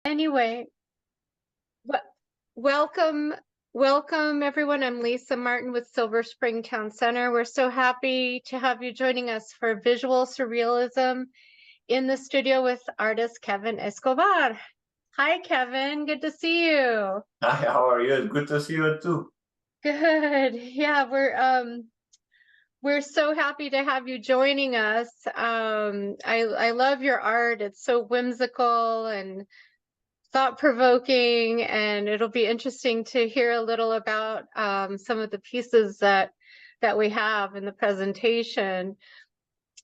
Anyway, w welcome, welcome everyone. I'm Lisa Martin with Silver Spring Town Center. We're so happy to have you joining us for Visual Surrealism in the studio with artist Kevin Escobar. Hi, Kevin. Good to see you. Hi, how are you? It's good to see you too. Good. Yeah, we're so happy to have you joining us. I love your art. It's so whimsical and thought-provoking, and it'll be interesting to hear a little about some of the pieces that we have in the presentation.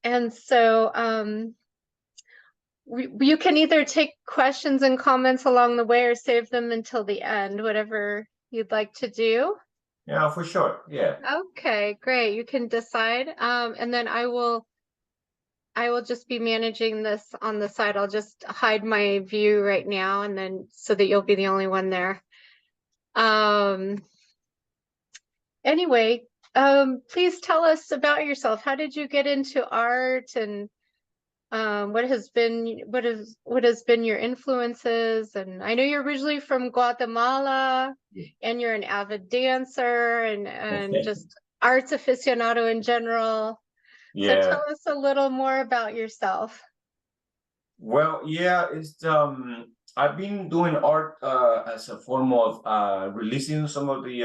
And so you can either take questions and comments along the way or save them until the end, whatever you'd like to do. Yeah, for sure. Yeah. Okay, great. You can decide. And then I will just be managing this on the side. I'll just hide my view right now, and then so that you'll be the only one there. Anyway, please tell us about yourself. How did you get into art, and what has been your influences? And I know you're originally from Guatemala, and you're an avid dancer and just arts aficionado in general. So Yeah. tell us a little more about yourself. Well, yeah, it's I've been doing art as a form of releasing some of the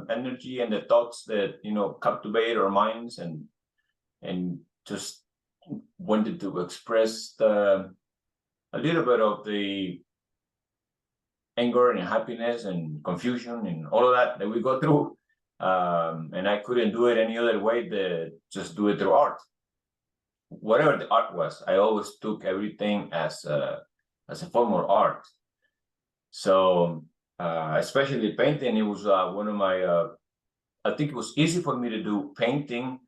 energy and the thoughts that captivate our minds, and just wanted to express a little bit of the anger and happiness and confusion and all of that we go through. And I couldn't do it any other way than just do it through art. Whatever the art was, I always took everything as a form of art. So especially painting, it was one of my I think it was easy for me to do painting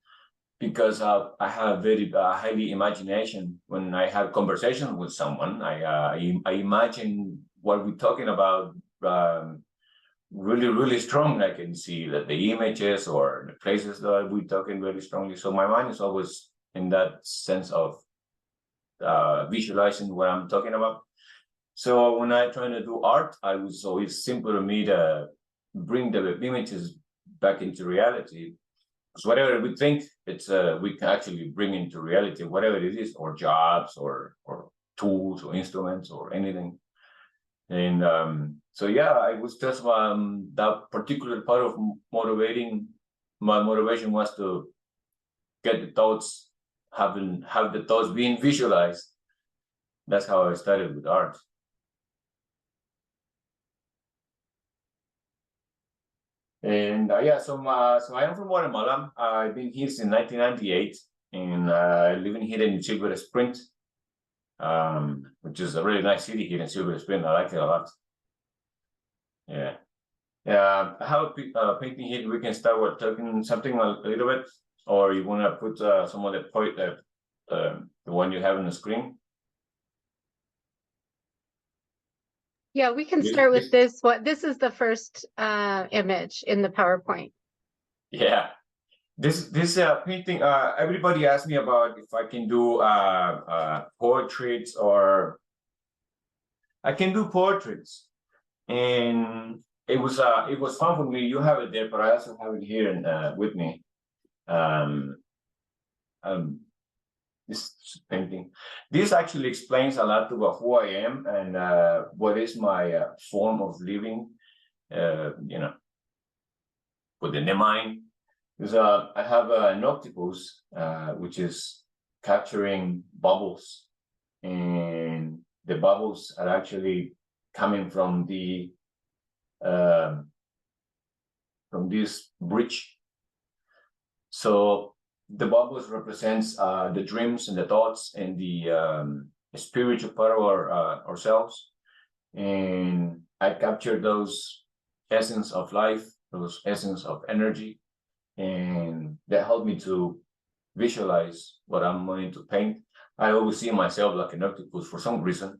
because I have very highly imagination. When I have conversations with someone, I imagine what we're talking about really strong. I can see that the images or the places that we're talking very strongly. So my mind is always in that sense of visualizing what I'm talking about. So when I try to do art, it's simple to me to bring the images back into reality. Because whatever we think, it's we can actually bring into reality, whatever it is, or jobs, or tools, or instruments, or anything. And so yeah, I was just that particular part of my motivation was to get the thoughts, have the thoughts being visualized. That's how I started with art. And yeah, so I am from Guatemala. I've been here since 1998, and living here in Silver Spring, which is a really nice city here in Silver Spring. I like it a lot. Yeah. I have a painting here. We can start with talking something a little bit, or you want to put some of the point, the one you have on the screen. Yeah, we can start with this. This is the first image in the PowerPoint. Yeah, this painting. Everybody asked me about if I can do portraits, or I can do portraits, and it was fun for me. You have it there, but I also have it here and with me. This painting. This actually explains a lot about who I am and what is my form of living. Within the mind. Because I have an octopus, which is capturing bubbles, and the bubbles are actually coming from this bridge. So the bubbles represents the dreams and the thoughts and the spiritual part of ourselves, and I capture those essence of life, those essence of energy, and that helped me to visualize what I'm going to paint. I always see myself like an octopus for some reason,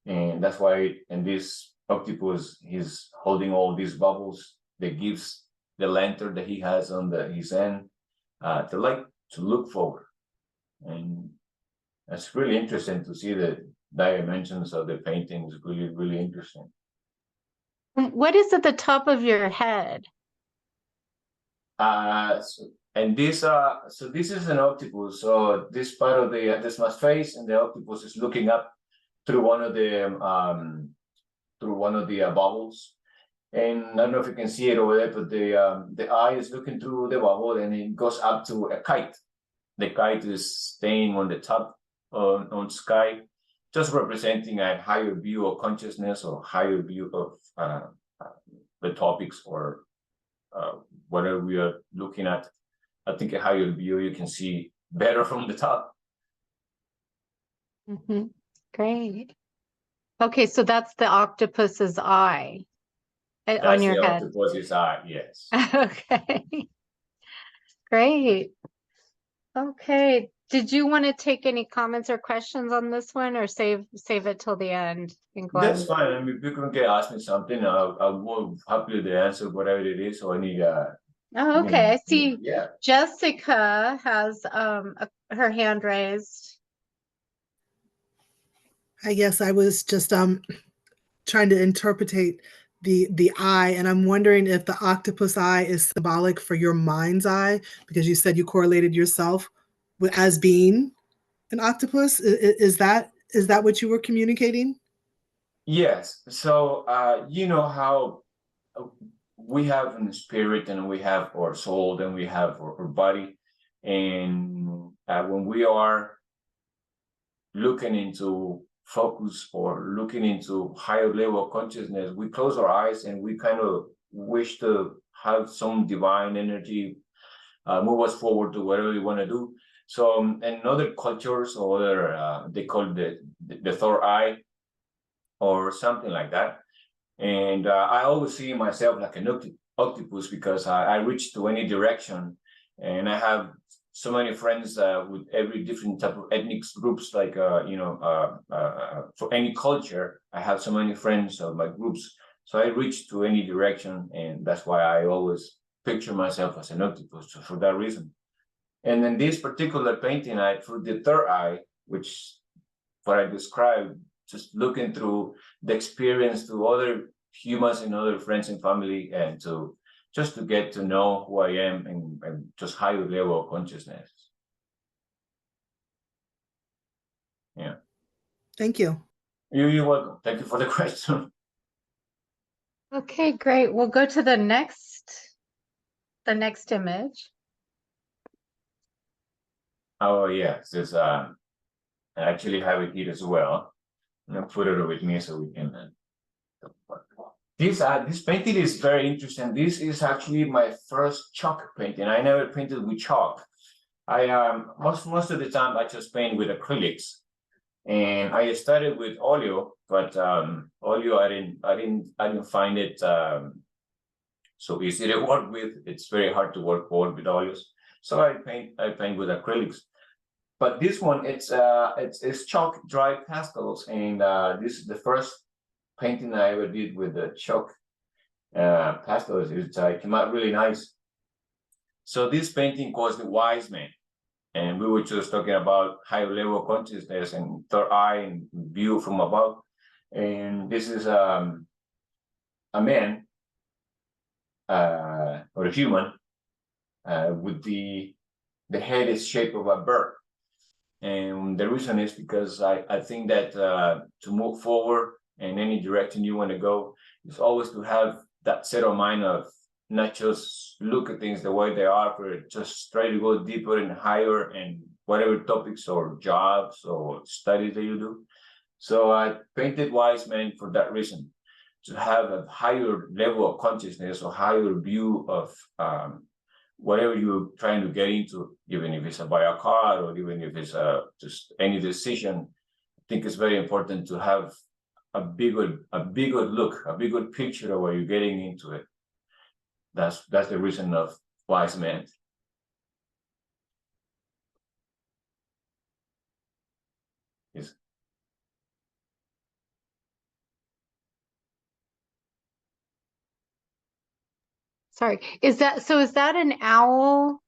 and that's why in this octopus he's holding all these bubbles that gives the lantern that he has on his end to look forward. And it's really interesting to see dimensions of the painting is really, really interesting. What is at the top of your head? And this so this is an octopus. So this part of the this my face, and the octopus is looking up through one of the bubbles. And I don't know if you can see it over there, but the eye is looking through the bubble, and it goes up to a kite. The kite is staying on the top on sky, just representing a higher view of consciousness, or higher view of the topics, or whatever we are looking at. I think a higher view you can see better from the top. Mm-hmm. Great. Okay, so that's the octopus's eye on your head. That's the octopus's eye, yes. Okay. Great. Okay. Did you want to take any comments or questions on this one, or save it till the end? That's fine. I mean, if you can ask me something, I will happily to answer whatever it is, or any Oh, okay. I see. Yeah. Jessica has her hand raised. I guess I was just trying to interpretate the eye, and I'm wondering if the octopus eye is symbolic for your mind's eye, because you said you correlated yourself as being an octopus. Is that what you were communicating? Yes. So you know how we have a spirit, and we have our soul, and we have our body, and when we are looking into focus, or looking into higher level of consciousness, we close our eyes, and we kind of wish to have some divine energy move us forward to whatever we want to do. So in other cultures, or other they call it the third eye, or something like that. And I always see myself like an octopus, because I reach to any direction, and I have so many friends with every different type of ethnic groups, like for any culture, I have so many friends of my groups, so I reach to any direction, and that's why I always picture myself as an octopus, for that reason. And in this particular painting, through the third eye, which what I described, just looking through the experience to other humans and other friends and family, and just to get to know who I am, and just higher level of consciousness. Yeah. Thank you. You're welcome. Thank you for the question. Okay, great. We'll go to the next image. Oh yes, this I actually have it here as well. I'm gonna put it with me so we can. This painting is very interesting. This is actually my first chalk painting. I never painted with chalk. I most of the time I just paint with acrylics, and I started with oil, but oil I didn't find it so easy to work with. It's very hard to work with oils, so I paint with acrylics. But this one, it's chalk dry pastels, and this is the first painting I ever did with the chalk pastels. It came out really nice. So this painting was The Wise Man, and we were just talking about higher level consciousness and third eye and view from above. And this is a man or a human with the head is shape of a bird. And the reason is because I think that to move forward in any direction you want to go, is always to have that set of mind of not just look at things the way they are, but just try to go deeper and higher in whatever topics or jobs or studies that you do. So I painted Wise Man for that reason, to have a higher level of consciousness, or higher view of whatever you're trying to get into, even if it's buy a car, or even if it's just any decision. I think it's very important to have a bigger look, a bigger picture of what you're getting into it. That's the reason of Wise Man. Yes. Sorry, is that an owl?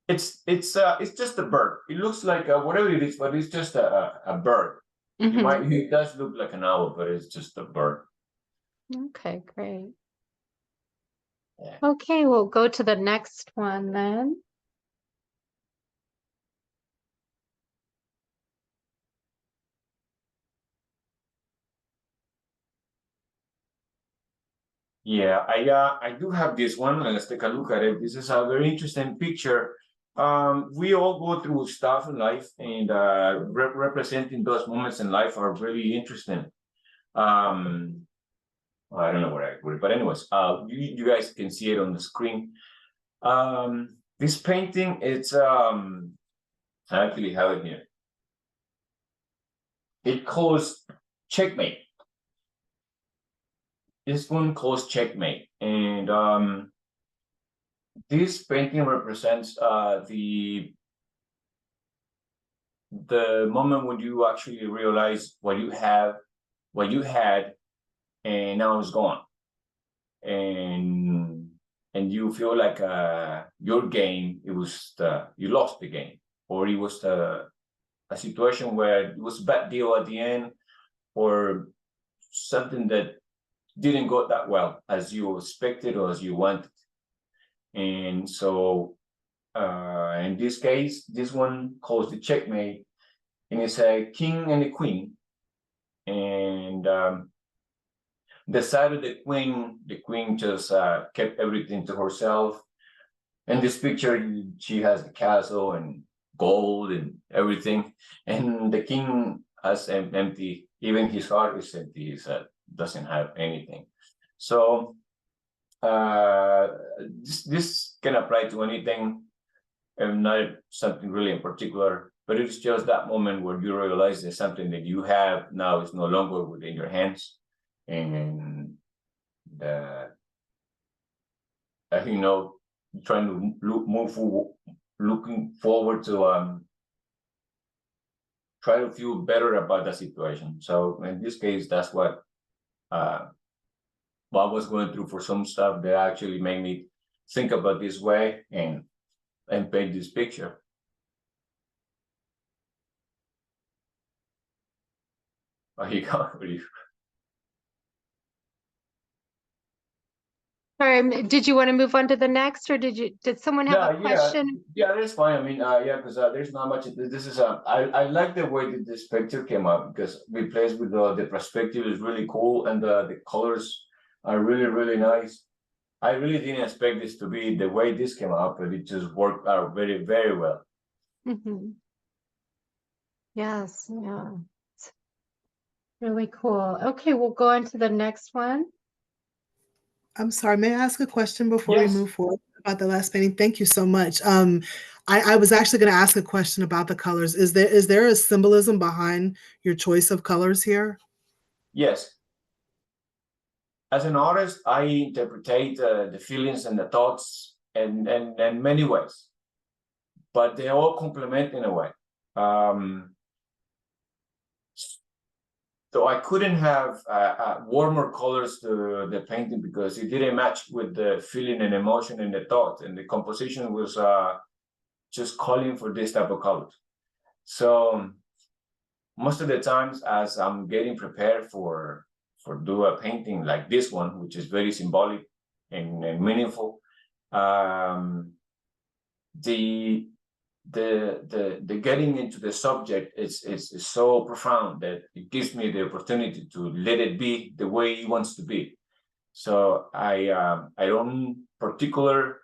It's just a bird. It looks like whatever it is, but it's just a bird. Mhm. It does look like an owl, but it's just a bird. Okay, great. Yeah. Okay, we'll go to the next one then. Yeah, I do have this one. Let's take a look at it. This is a very interesting picture. We all go through stuff in life, and representing those moments in life are really interesting. I don't know where I put it, but anyways, you guys can see it on the screen. This painting, it's I actually have it here. It calls Checkmate. This one calls Checkmate, and this painting represents the moment when you actually realize what you had, and now it's gone, and you feel like your game, you lost the game, or it was a situation where it was a bad deal at the end, or something that didn't go that well as you expected or as you wanted. And so in this case, this one calls the Checkmate, and it's a king and a queen. And the side of the queen just kept everything to herself. In this picture, she has the castle and gold and everything, and the king has empty. Even his heart is empty. He doesn't have anything. So this can apply to anything, and not something really in particular, but it's just that moment where you realize that something that you have now is no longer within your hands, and trying to looking forward to try to feel better about the situation. So in this case, that's what Bob was going through, for some stuff that actually made me think about this way and paint this picture. Here you go. Did you want to move on to the next, or did someone have a question? Yeah, that's fine. I mean, yeah, because there's not much. This is I like the way that this picture came out, because replaced with the perspective is really cool, and the colors are really, really nice. I really didn't expect this to be the way this came out, but it just worked out very, very well. Mm-hmm. Yes, yeah. It's really cool. Okay, we'll go on to the next one. I'm sorry, may I ask a question before Yes. we move forward about the last painting? Thank you so much. I was actually going to ask a question about the colors. Is there a symbolism behind your choice of colors here? Yes. As an artist, I interpret the feelings and the thoughts in many ways, but they all complement in a way. So I couldn't have warmer colors to the painting, because it didn't match with the feeling and emotion and the thought, and the composition was just calling for this type of colors. So most of the times, as I'm getting prepared for do a painting like this one, which is very symbolic and meaningful, the getting into the subject is so profound that it gives me the opportunity to let it be the way it wants to be. So I don't particular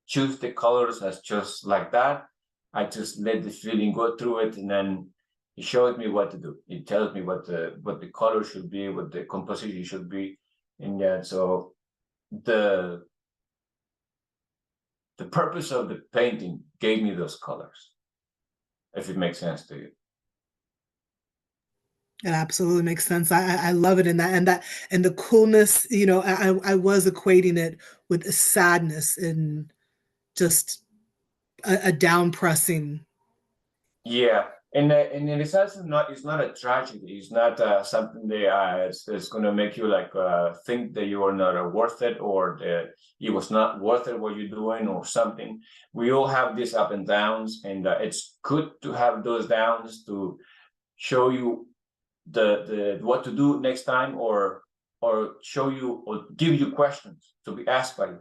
choose the colors as just like that. I just let the feeling go through it, and then it shows me what to do. It tells me what the color should be, what the composition should be, and yeah. So the purpose of the painting gave me those colors, if it makes sense to you. It absolutely makes sense. I love it, and the coolness. I was equating it with sadness and just a down pressing. Yeah, and it's also it's not a tragedy. It's not something that it's going to make you like think that you are not worth it, or that it was not worth it what you're doing or something. We all have these up and downs, and it's good to have those downs to show you the what to do next time, or show you or give you questions to be asked by you.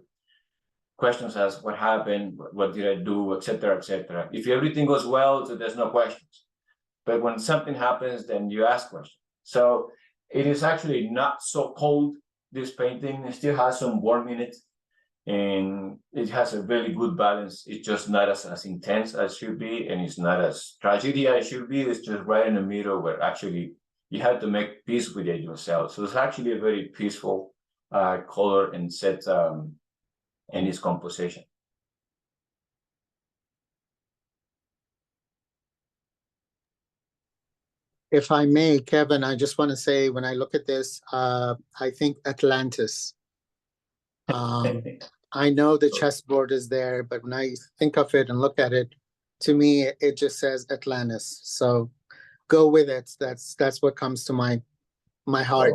Questions as what happened, what did I do, etc., etc. If everything goes well, so there's no questions. But when something happens, then you ask questions. So it is actually not so cold, this painting. It still has some warmth in it, and it has a really good balance. It's just not as intense as it should be, and it's not as tragedy as it should be. It's just right in the middle where actually you have to make peace with it yourself. So it's actually a very peaceful color and set in its composition. If I may, Kevin, I just want to say, when I look at this, I think Atlantis. I know the chessboard is there, but when I think of it and look at it, to me, it just says Atlantis. So go with it. That's what comes to my heart.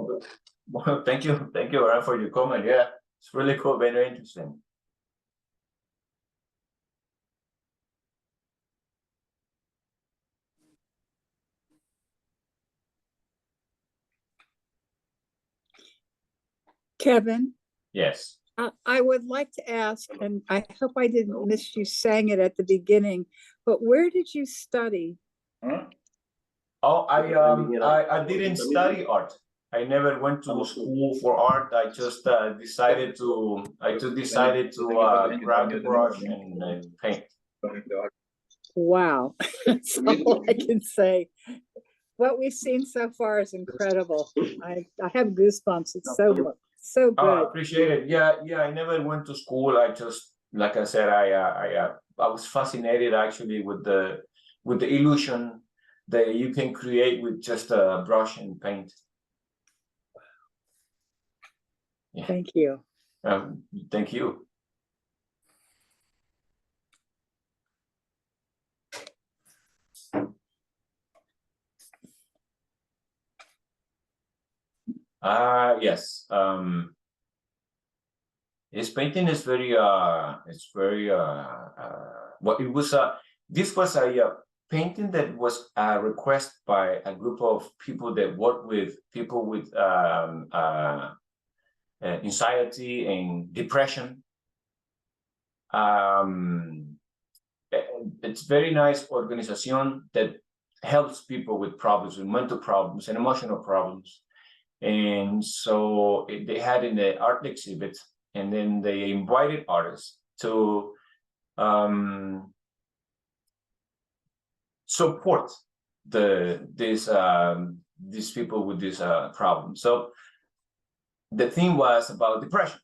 Well, thank you, Aaron, for your comment. Yeah, it's really cool, very interesting. Kevin, Yes. I would like to ask, and I hope I didn't miss you saying it at the beginning, but where did you study? Oh, I didn't study art. I never went to school for art. I just decided to grab the brush and paint. Wow, that's all I can say. What we've seen so far is incredible. I have goosebumps. It's so Oh, I good. appreciate it. Yeah, I never went to school. I just, like I said, I was fascinated actually with the illusion that you can create with just a brush and paint. Yeah. Thank you. Thank you. Yes. His painting is very what it was this was a painting that was a request by a group of people that work with people with anxiety and depression. It's very nice organization that helps people with problems, with mental problems and emotional problems. And so they had in the art exhibit, and then they invited artists to support these people with this problem. So the theme was about depression.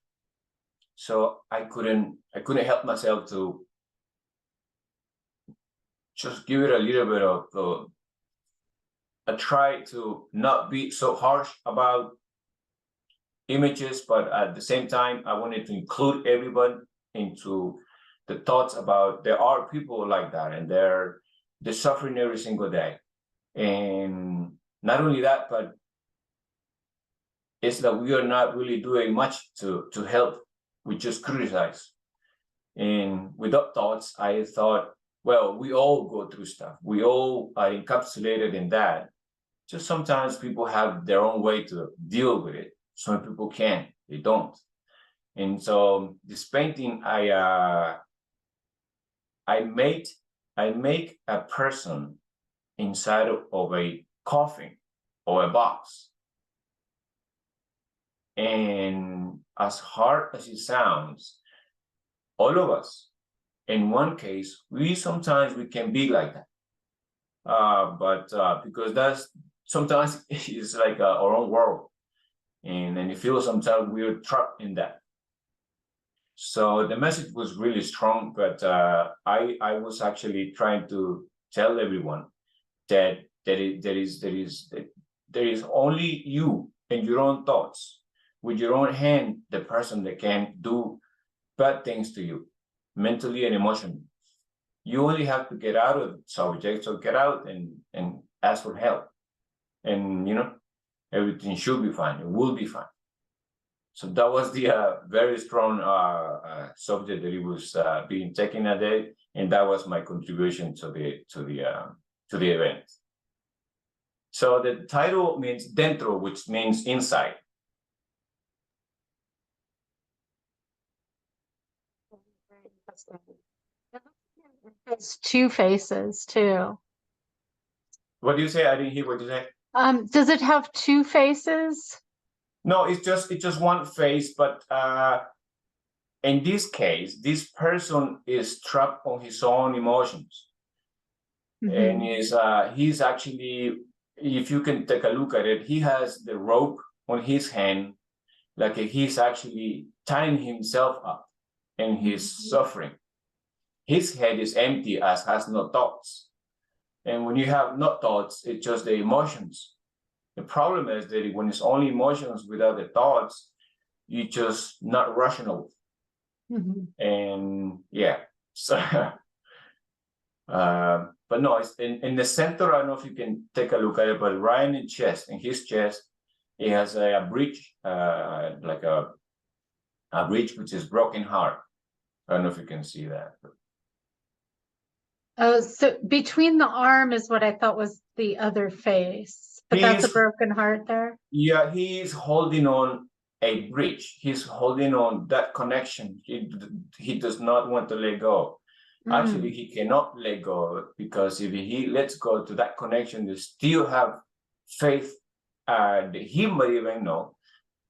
So I couldn't help myself to just give it a little bit of I try to not be so harsh about images, but at the same time, I wanted to include everyone into the thoughts about there are people like that, and they're suffering every single day. And not only that, but it's that we are not really doing much to help. We just criticize. And without thoughts, I thought, well, we all go through stuff. We all are encapsulated in that. Just sometimes people have their own way to deal with it. Some people can, they don't. And so this painting, I make a person inside of a coffin or a box. And as hard as it sounds, all of us, in one case, sometimes we can be like that. But because that's sometimes it's like our own world. And you feel sometimes we're trapped in that. So the message was really strong, but I was actually trying to tell everyone that there is only you and your own thoughts, with your own hand, the person that can do bad things to you, mentally and emotionally. You only have to get out of the subject, so get out and ask for help. And, everything should be fine, it will be fine. So that was the very strong subject that it was being taken that day, and that was my contribution to the event. So the title means dentro, which means inside. It's two faces too. What do you say? I didn't hear what you say. Does it have two faces? No, it's just one face, but in this case, this person is trapped on his own emotions. And he's actually, if you can take a look at it, he has the rope on his hand, like he's actually tying himself up and he's suffering. His head is empty, as has no thoughts. And when you have no thoughts, it's just the emotions. The problem is that when it's only emotions without the thoughts, you're just not rational. And yeah, so but no, it's in the center. I don't know if you can take a look at it, but right in his chest, he has a bridge, like a bridge which is broken heart. I don't know if you can see that. Oh, so between the arm is what I thought was the other face, but that's a broken heart there. Yeah, he's holding on a bridge. He's holding on that connection. He does not want to let go. Actually, he cannot let go, because if he lets go to that connection, they still have faith that he might even know.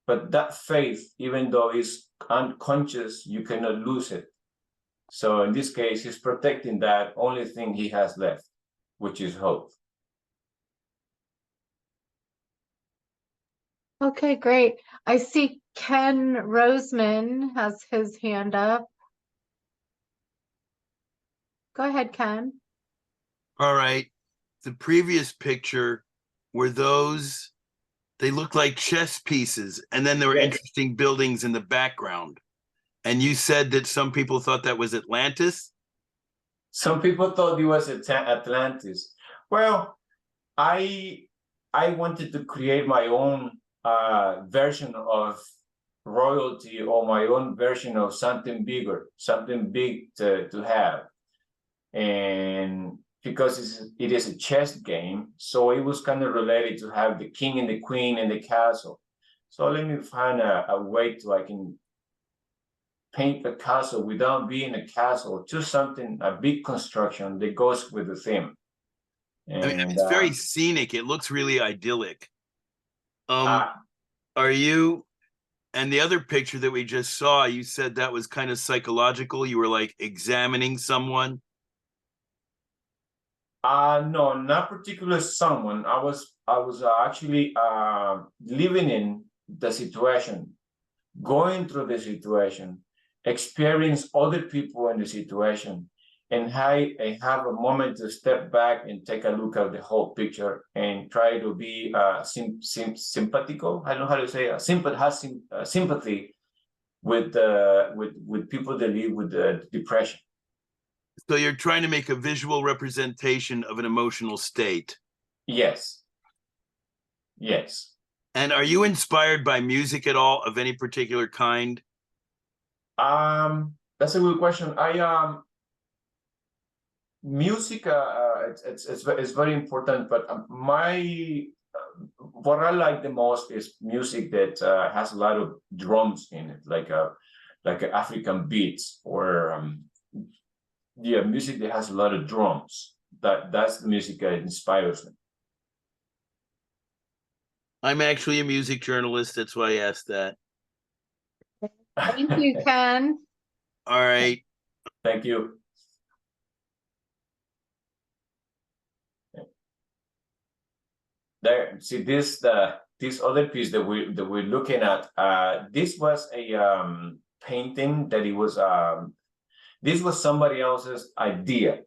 But that faith, even though it's unconscious, you cannot lose it. So in this case, he's protecting that only thing he has left, which is hope. Okay, great. I see Ken Roseman has his hand up. Go ahead, Ken. All right. The previous picture were those, they look like chess pieces, and then there were interesting buildings in the background. And you said that some people thought that was Atlantis? Some people thought it was Atlantis. Well, I wanted to create my own version of royalty, or my own version of something bigger, something big to have. And because it is a chess game, so it was kind of related to have the king and the queen and the castle. So let me find a way I can paint a castle without being a castle, just something, a big construction that goes with the theme. And I mean, it's very scenic. It looks really idyllic. Are you, and the other picture that we just saw, you said that was kind of psychological. You were like examining someone. No, not particular someone. I was actually living in the situation, going through the situation, experience other people in the situation, and I have a moment to step back and take a look at the whole picture and try to be sympathical. I don't know how to say sympathy with people that live with depression. So you're trying to make a visual representation of an emotional state. Yes. Yes. And are you inspired by music at all of any particular kind? That's a good question. Music, it's very important, but what I like the most is music that has a lot of drums in it, like African beats, or music that has a lot of drums. That's the music that inspires me. I'm actually a music journalist. That's why I asked that. Thank you, Ken. All right. Thank you. There, see this other piece that we're looking at. This was a painting that it was this was somebody else's idea.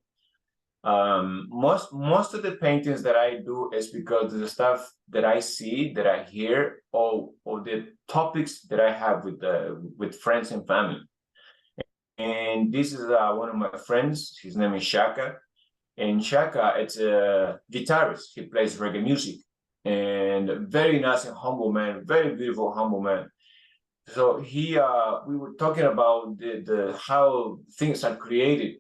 Most of the paintings that I do is because of the stuff that I see, that I hear, or the topics that I have with friends and family. And this is one of my friends. His name is Shaka. And Shaka, it's a guitarist. He plays reggae music, and very nice and humble man, very beautiful, humble man. So we were talking about how things are created,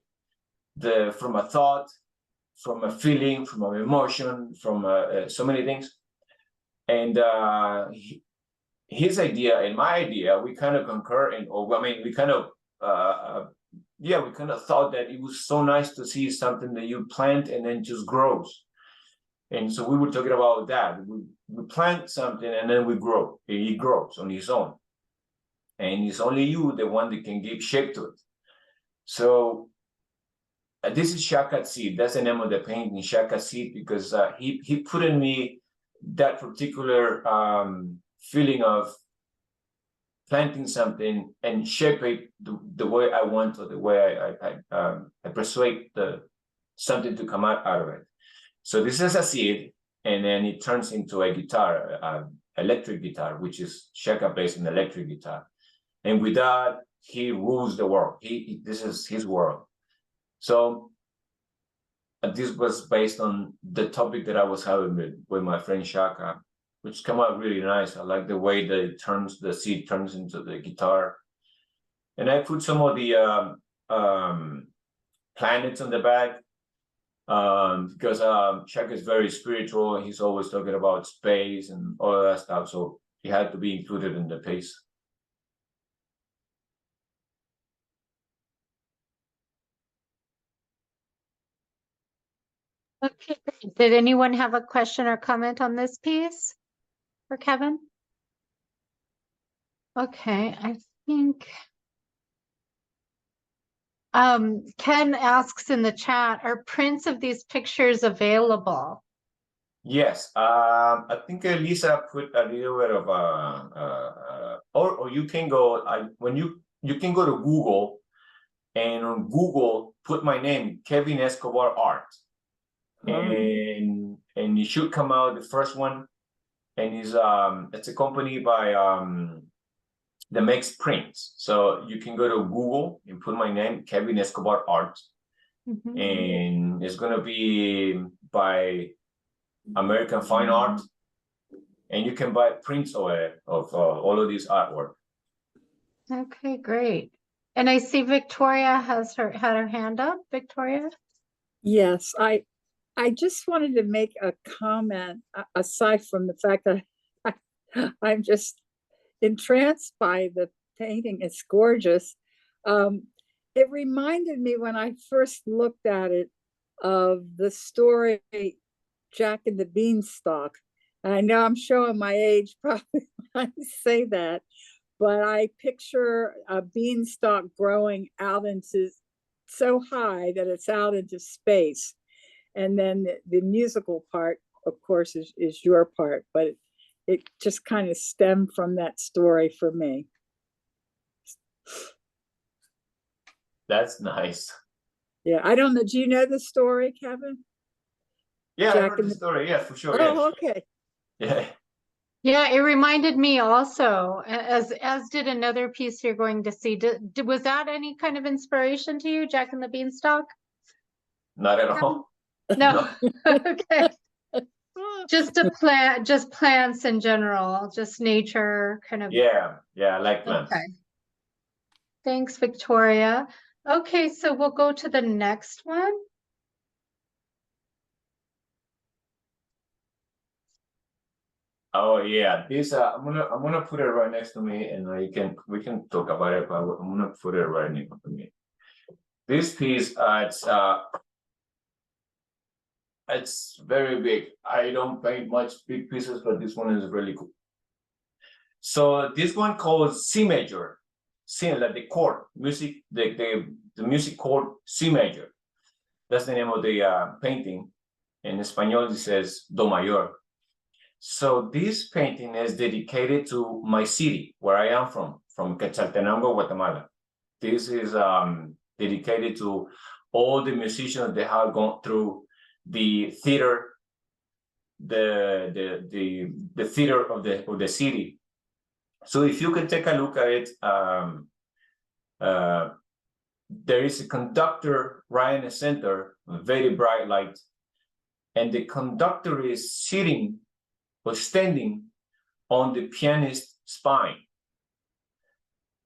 from a thought, from a feeling, from an emotion, from so many things. And his idea and my idea, we kind of concur, and we kind of we kind of thought that it was so nice to see something that you plant and then just grows. And so we were talking about that. We plant something and then we grow. It grows on its own. And it's only you, the one that can give shape to it. So this is Shaka Seed. That's the name of the painting, Shaka Seed, because he put in me that particular feeling of planting something and shape it the way I want, or the way I persuade something to come out of it. So this is a seed, and then it turns into a guitar, electric guitar, which is Shaka plays an electric guitar. And with that, he rules the world. This is his world. So this was based on the topic that I was having with my friend Shaka, which came out really nice. I like the way that the seed turns into the guitar. And I put some of the planets on the back, because Shaka is very spiritual. He's always talking about space and all of that stuff. So he had to be included in the piece. Okay, did anyone have a question or comment on this piece for Kevin? Okay, I think Ken asks in the chat, are prints of these pictures available? Yes, I think Lisa put a little bit of or you can go you can go to Google, and on Google put my name, Kevin Escobar Art. And it should come out, the first one, and it's a company by that makes prints. So you can go to Google and put my name, Kevin Escobar Art, and it's gonna be by American Fine Art, and you can buy prints of all of this artwork. Okay, great. And I see Victoria has had her hand up. Victoria? Yes, I just wanted to make a comment aside from the fact that I'm just entranced by the painting. It's gorgeous. It reminded me when I first looked at it of the story Jack and the Beanstalk. And I know I'm showing my age probably when I say that, but I picture a beanstalk growing out into so high that it's out into space. And then the musical part, of course, is your part, but it just kind of stemmed from that story for me. That's nice. Yeah, I don't know. Do you know the story, Kevin? Yeah, Jack I heard the story. Yeah, for sure. Oh, okay. Yeah. Yeah, it reminded me also, as did another piece you're going to see. Was that any kind of inspiration to you, Jack and the Beanstalk? Not at all. No. Okay. Just plants in general, just nature kind of. Yeah, I like plants. Okay. Thanks, Victoria. Okay, so we'll go to the next one. Oh yeah, this I'm gonna put it right next to me, and we can talk about it, but I'm gonna put it right next to me. This piece, it's very big. I don't paint much big pieces, but this one is really cool. So this one called C major, C, like the chord music, the music chord C major. That's the name of the painting. In Espanol, it says Do mayor. So this painting is dedicated to my city, where I am from Quetzaltenango, Guatemala. This is dedicated to all the musicians that have gone through the theater, the theater of the city. So if you can take a look at it, there is a conductor right in the center, a very bright light, and the conductor is sitting or standing on the pianist's spine.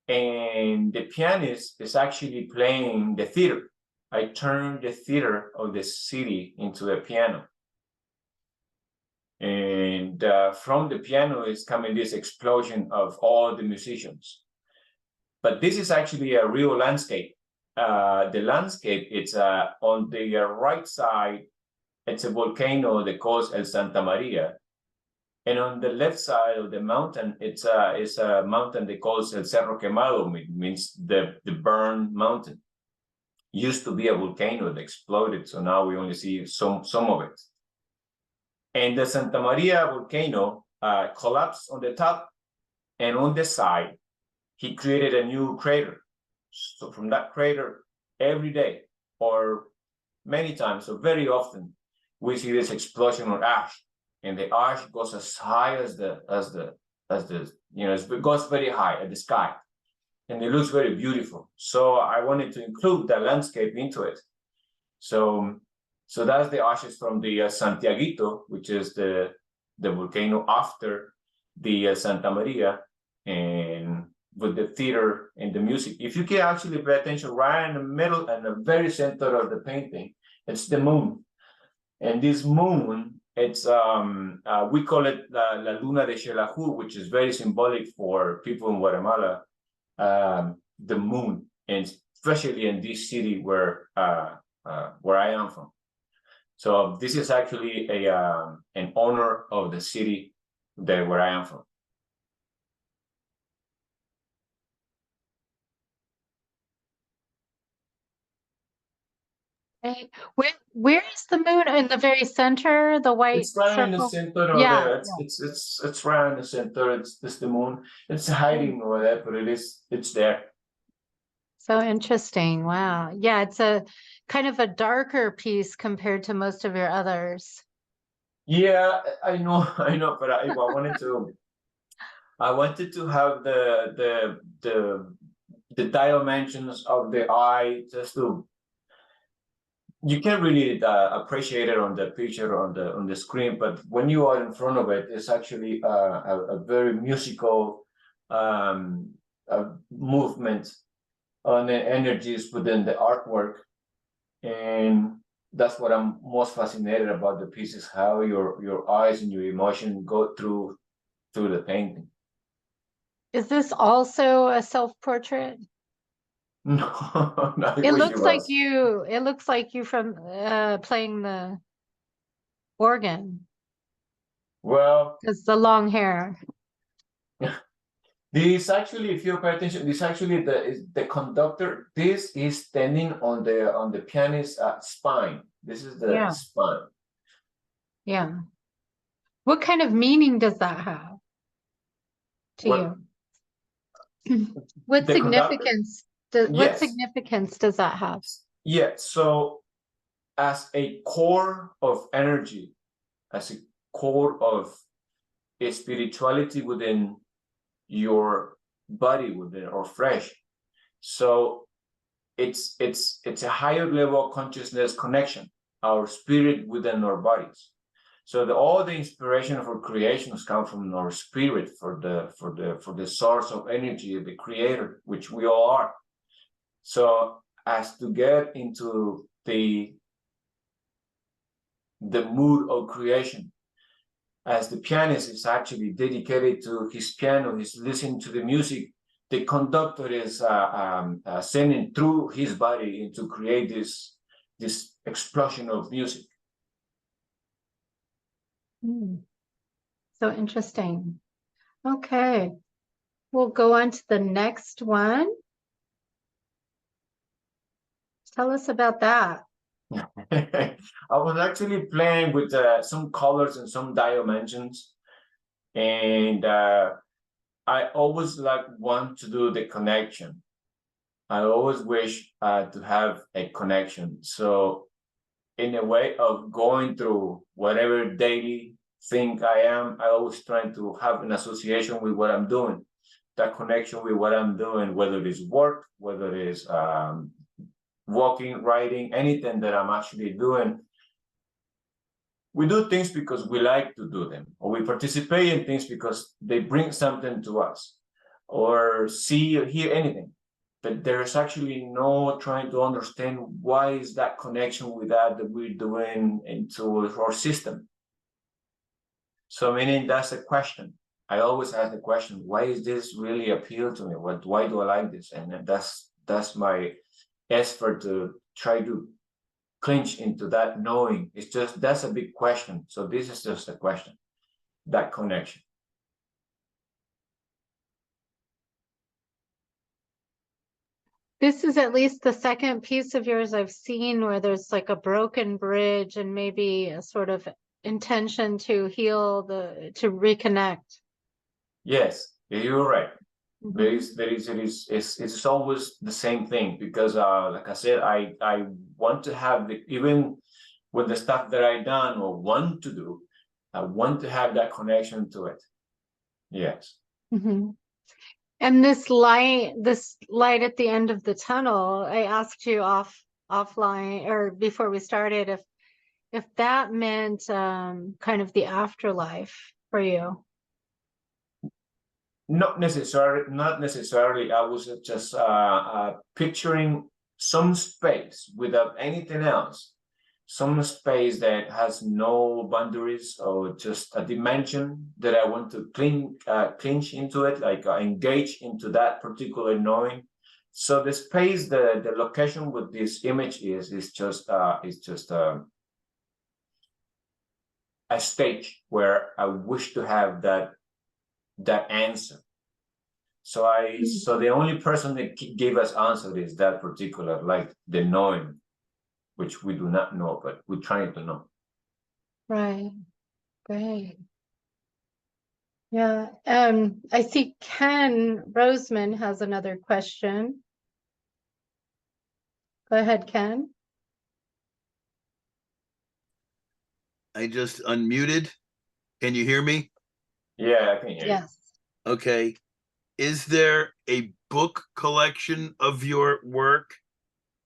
And the pianist is actually playing the theater I turned the theater of the city into a piano. And from the piano is coming this explosion of all the musicians. But this is actually a real landscape. The landscape, it's on the right side, it's a volcano that calls El Santa Maria. And on the left side of the mountain, it's a mountain that calls El Cerro Quemado, means the burned mountain. Used to be a volcano that exploded, so now we only see some of it. And the Santa Maria volcano collapsed on the top, and on the side, he created a new crater. So from that crater, every day, or many times, so very often, we see this explosion of ash, and the ash goes as high as the it goes very high at the sky, and it looks very beautiful. So I wanted to include the landscape into it. So that's the ashes from the Santiaguito, which is the volcano after the Santa Maria, and with the theater and the music. If you can actually pay attention, right in the middle and the very center of the painting, it's the moon. And this moon, it's we call it La Luna de Xelajú, which is very symbolic for people in Guatemala, the moon, and especially in this city where I am from. So this is actually an honor of the city where I am from. Right. Where is the moon? In the very center, the white It's right circle? in the center of Yeah, it's right in the center. It's the moon. It's hiding over there, but it's there. So interesting. Wow. Yeah, it's a kind of a darker piece compared to most of your others. Yeah, I know, but I wanted to have the dimensions of the eye, just to, you can't really appreciate it on the picture on the screen, but when you are in front of it, it's actually a very musical movement on the energies within the artwork. And that's what I'm most fascinated about the pieces, how your eyes and your emotion go through the painting. Is this also a self-portrait? No, I It wish looks like was. it looks like you from playing the organ, Well, because the long hair. this actually, if you pay attention, this actually the conductor. This is standing on the pianist's spine. This is the spine. Yeah. What kind of meaning does that have to you? What The conductor? significance what Yes. significance does that have? Yeah. So as a core of energy, as a core of a spirituality within your body, within or flesh. So it's a higher level of consciousness connection, our spirit within our bodies. So all the inspiration for creations come from our spirit, for the source of energy, the creator, which we all are. So as to get into the mood of creation, as the pianist is actually dedicated to his piano, he's listening to the music, the conductor is sending through his body to create this explosion of music. So interesting. Okay, we'll go on to the next one. Tell us about that. I was actually playing with some colors and some dimensions, and I always want to do the connection. I always wish to have a connection. So in a way of going through whatever daily thing I am, I always try to have an association with what I'm doing, that connection with what I'm doing, whether it is work, whether it is walking, writing, anything that I'm actually doing. We do things because we like to do them, or we participate in things because they bring something to us, or see or hear anything. but there's actually no trying to understand why is that connection with that we're doing into our system. So meaning that's a question. I always ask the question, why is this really appeal to me? Why do I like this? And that's my effort to try to clinch into that knowing. It's just, that's a big question. So this is just a question, that connection. This is at least the second piece of yours I've seen where there's like a broken bridge and maybe a sort of intention to heal to reconnect. Yes, you're right. Mhm. It's always the same thing because like I said, I want to have even with the stuff that I done or want to do, I want to have that connection to it. Yes. Mhm. And this light at the end of the tunnel, I asked you offline or before we started if that meant kind of the afterlife for you. Not necessarily. I was just picturing some space without anything else, some space that has no boundaries or just a dimension that I want to clinch into it, like engage into that particular knowing. So the space, the location with this image is just a stage where I wish to have that answer. So the only person that gave us answer is that particular, like the knowing, which we do not know, but we're trying to know. Right. Great. Yeah. I see Ken Roseman has another question. Go ahead, Ken. I just unmuted. Can you hear me? Yeah, I can hear you. Yes. Okay. Is there a book collection of your work?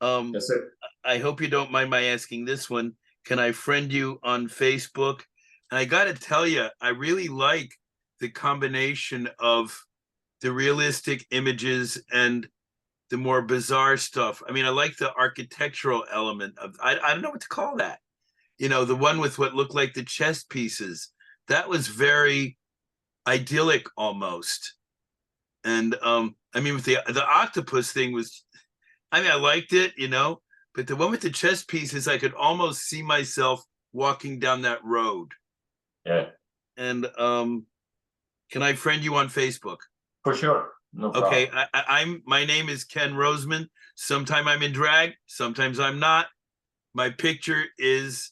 Yes, sir. I hope you don't mind my asking this one. Can I friend you on Facebook? And I got to tell you, I really like the combination of the realistic images and the more bizarre stuff. I mean, I like the architectural element of, I don't know what to call that. You know, the one with what looked like the chess pieces. That was very idyllic almost. And I mean, with the octopus thing was, I mean, I liked it, you know, but the one with the chess pieces, I could almost see myself walking down that road. Yeah, And can I friend you on Facebook? for sure. No problem. Okay, I'm my name is Ken Roseman. Sometime I'm in drag, sometimes I'm not. My picture is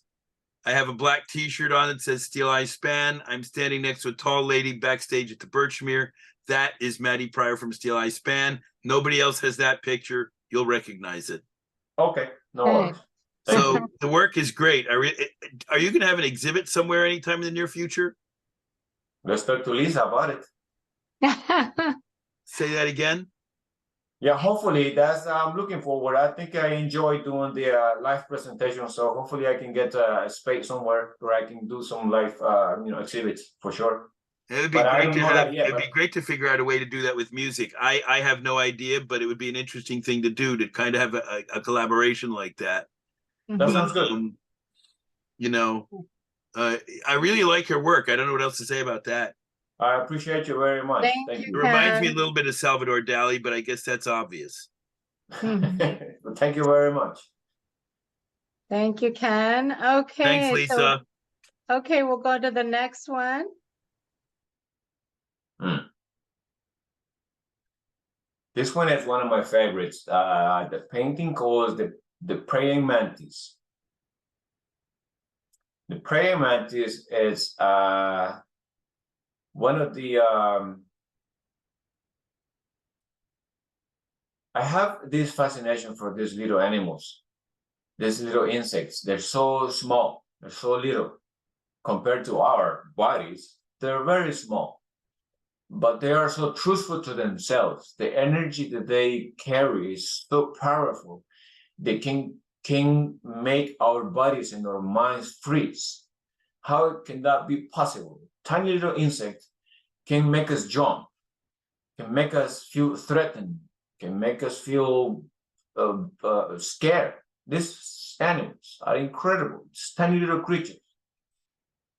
I have a black t-shirt on that says Steel Eye Span. I'm standing next to a tall lady backstage at the Birchmere. That is Maddie Pryor from Steel Eye Span. Nobody else has that picture. You'll recognize it. Okay, no Okay. worries. Thank So you. the work is great. Are you going to have an exhibit somewhere anytime in the near future? Let's talk to Lisa about it. Say that again. Yeah, hopefully that's I'm looking forward. I think I enjoy doing the live presentation, so hopefully I can get a space somewhere where I can do some live exhibits for sure. It would be But I great don't to know have. that yet, It'd be great to figure out a way to do that with music. I have no idea, but it would be an interesting thing to do to kind of have a collaboration like that. that sounds good. You know, I really like your work. I don't know what else to say about that. I appreciate you very much. Thank Thank It you. you. reminds me a Ken. little bit of Salvador Dali, but I guess that's obvious. Thank you very much. Thank you, Ken. Thanks, Okay, Lisa. okay, we'll go to the next one. This one is one of my favorites. The painting called the Praying Mantis. The Praying Mantis is one of the I have this fascination for these little animals, these little insects. They're so small, they're so little compared to our bodies. They're very small, but they are so truthful to themselves. The energy that they carry is so powerful. They can make our bodies and our minds freeze. How can that be possible? Tiny little insect can make us jump, can make us feel threatened, can make us feel scared. These animals are incredible, just tiny little creatures,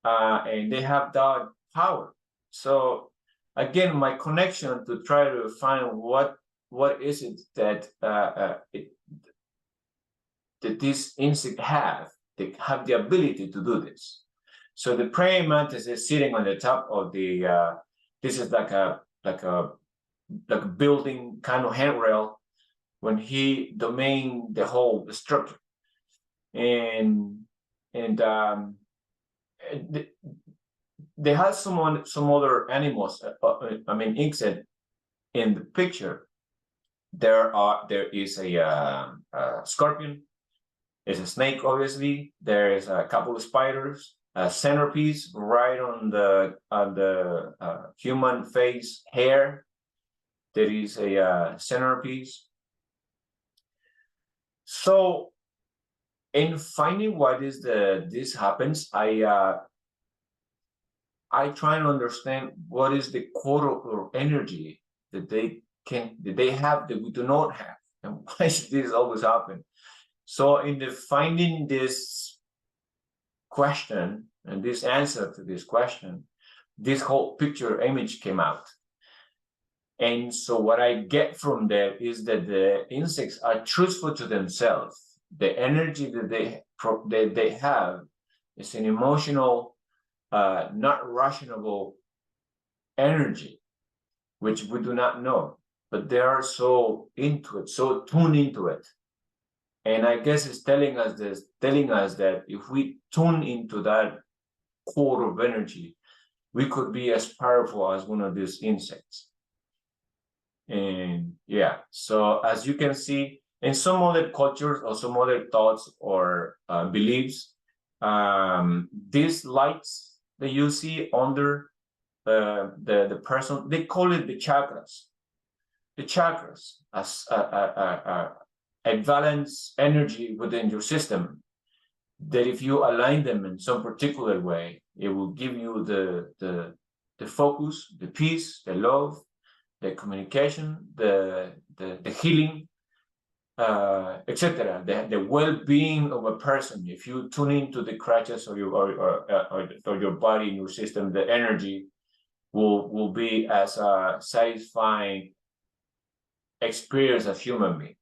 and they have that power. So again, my connection to try to find what is it that that these insects have. They have the ability to do this. So the praying mantis is sitting on the top of the. This is like a building kind of handrail when he domained the whole structure, and they have some other animals. I mean, insect in the picture. There is a scorpion. There's a snake, obviously. There is a couple of spiders, a centerpiece right on the human face hair. There is a centerpiece. So, in finding what is this happens, I try and understand what is the core or energy that they have that we do not have, and why does this always happen? So in the finding this question and this answer to this question, this whole picture image came out. And so what I get from that is that the insects are truthful to themselves. The energy that they have is an emotional, not rational energy, which we do not know, but they are so into it, so tuned into it. And I guess it's telling us that if we tune into that core of energy, we could be as powerful as one of these insects. And yeah, so as you can see, in some other cultures or some other thoughts or beliefs, these lights that you see under the person, they call it the chakras. The chakras as a balanced energy within your system, that if you align them in some particular way, it will give you the focus, the peace, the love, the communication, the healing, etc. The well-being of a person. If you tune into the crutches or your body and your system, the energy will be as satisfying experience as human being.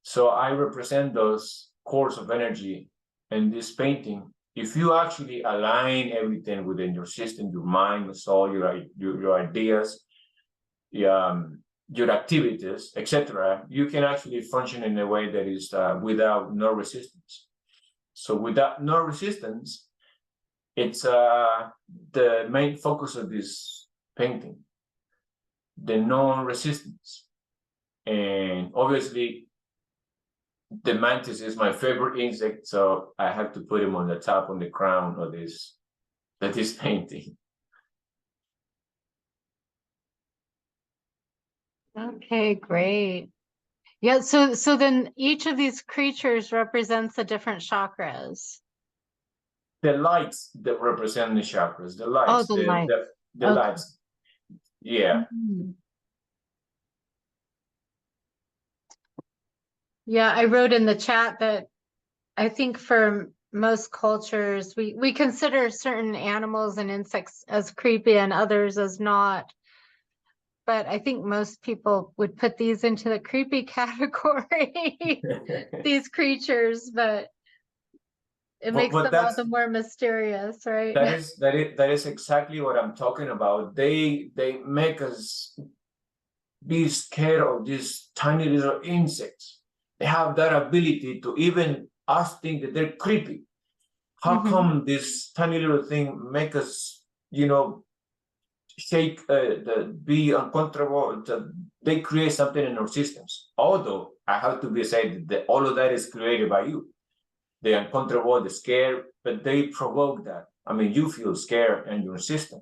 So I represent those cores of energy in this painting. If you actually align everything within your system, your mind, your soul, your ideas, your activities, etc., you can actually function in a way that is without no resistance. So without no resistance, it's the main focus of this painting, the non-resistance. And obviously, the mantis is my favorite insect, so I have to put him on the top, on the crown of this painting. Okay, great. Yeah, so then each of these creatures represents the different chakras. The lights that represent the chakras, the lights, Oh, the light. the Okay. lights. Yeah. Mhm. Yeah, I wrote in the chat that I think for most cultures, we consider certain animals and insects as creepy and others as not. But I think most people would put these into the creepy category, these creatures, but it makes them all the more mysterious, right? that is exactly what I'm talking about. They make us be scared of these tiny little insects. They have that ability to even us think that they're creepy. How come this tiny little thing make us, shake, be uncomfortable? They create something in our systems. Although I have to be said that all of that is created by you. The uncomfortable, the scared, but they provoke that. I mean, you feel scared in your system,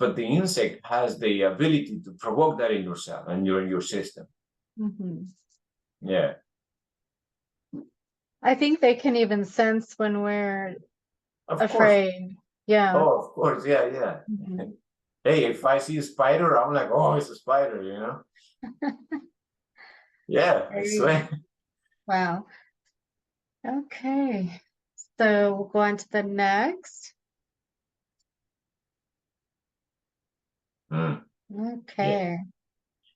but the insect has the ability to provoke that in yourself and in your system. Yeah. I think they can even sense when we're Of course. afraid. Yeah. Oh, of course. Yeah. hey, if I see a spider, I'm like, oh, it's a spider, you know? Yeah, I swear. Wow. Okay. So we'll go on to the next. Mm. Okay.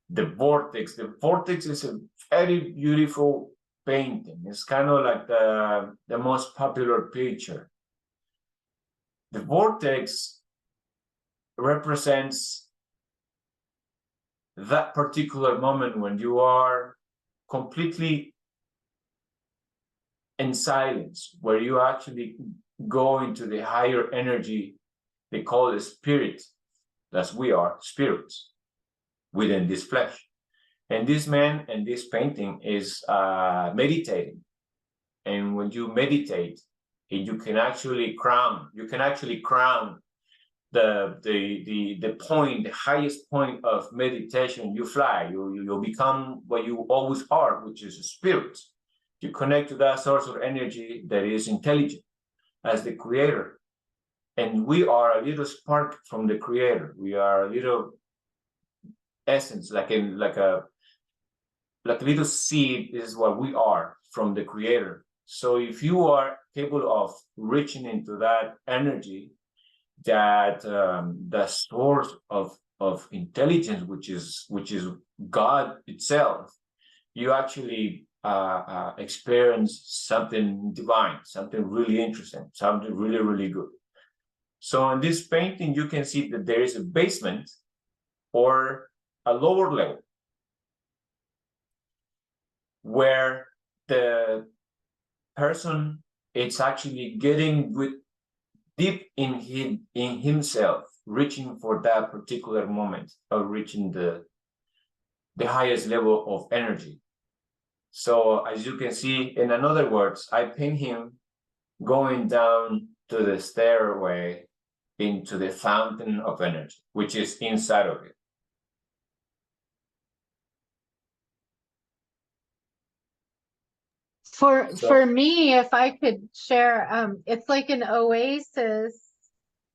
The vortex. The vortex is a very beautiful painting. It's kind of like the most popular picture. The vortex represents that particular moment when you are completely in silence, where you actually go into the higher energy. They call it spirit, as we are spirits within this flesh. And this man and this painting is meditating. And when you meditate, you can actually crown the point, the highest point of meditation. You fly, you become what you always are, which is a spirit. You connect to that source of energy that is intelligent as the creator. And we are a little spark from the creator. We are a little essence, like a little seed is what we are from the creator. So if you are capable of reaching into that energy, that the source of intelligence, which is God itself, you actually experience something divine, something really interesting, something really, really good. So in this painting, you can see that there is a basement or a lower level where the person is actually getting with deep in himself, reaching for that particular moment of reaching the highest level of energy. So as you can see, in other words, I paint him going down to the stairway into the fountain of energy, which is inside of it. For me, if I could share, it's like an oasis,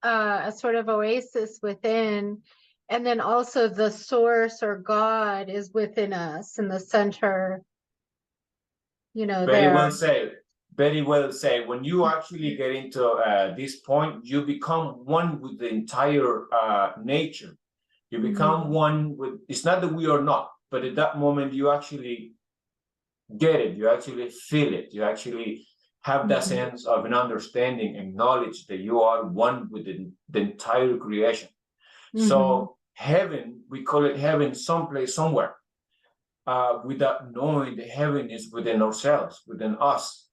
a sort of oasis within, and then also the source or God is within us in the center, you know, Very there. well said. Very well said. When you actually get into this point, you become one with the entire nature. You become one with, it's not that we are not, but at that moment you actually get it, you actually feel it, you actually have that sense of an understanding and knowledge that you are one with the entire creation. So heaven, we call it heaven someplace, somewhere, without knowing the heaven is within ourselves, within us.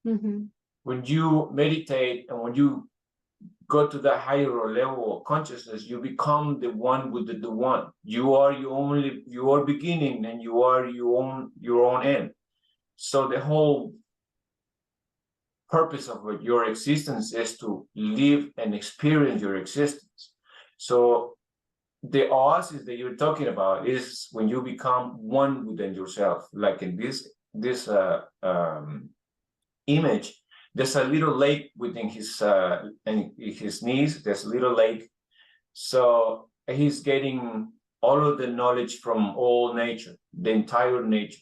When you meditate and when you go to that higher level of consciousness, you become the one with the one. You are your beginning and you are your own end. So the whole purpose of your existence is to live and experience your existence. So the oasis that you're talking about is when you become one within yourself. Like in this image, there's a little lake within his knees. There's a little lake. So he's getting all of the knowledge from all nature, the entire nature.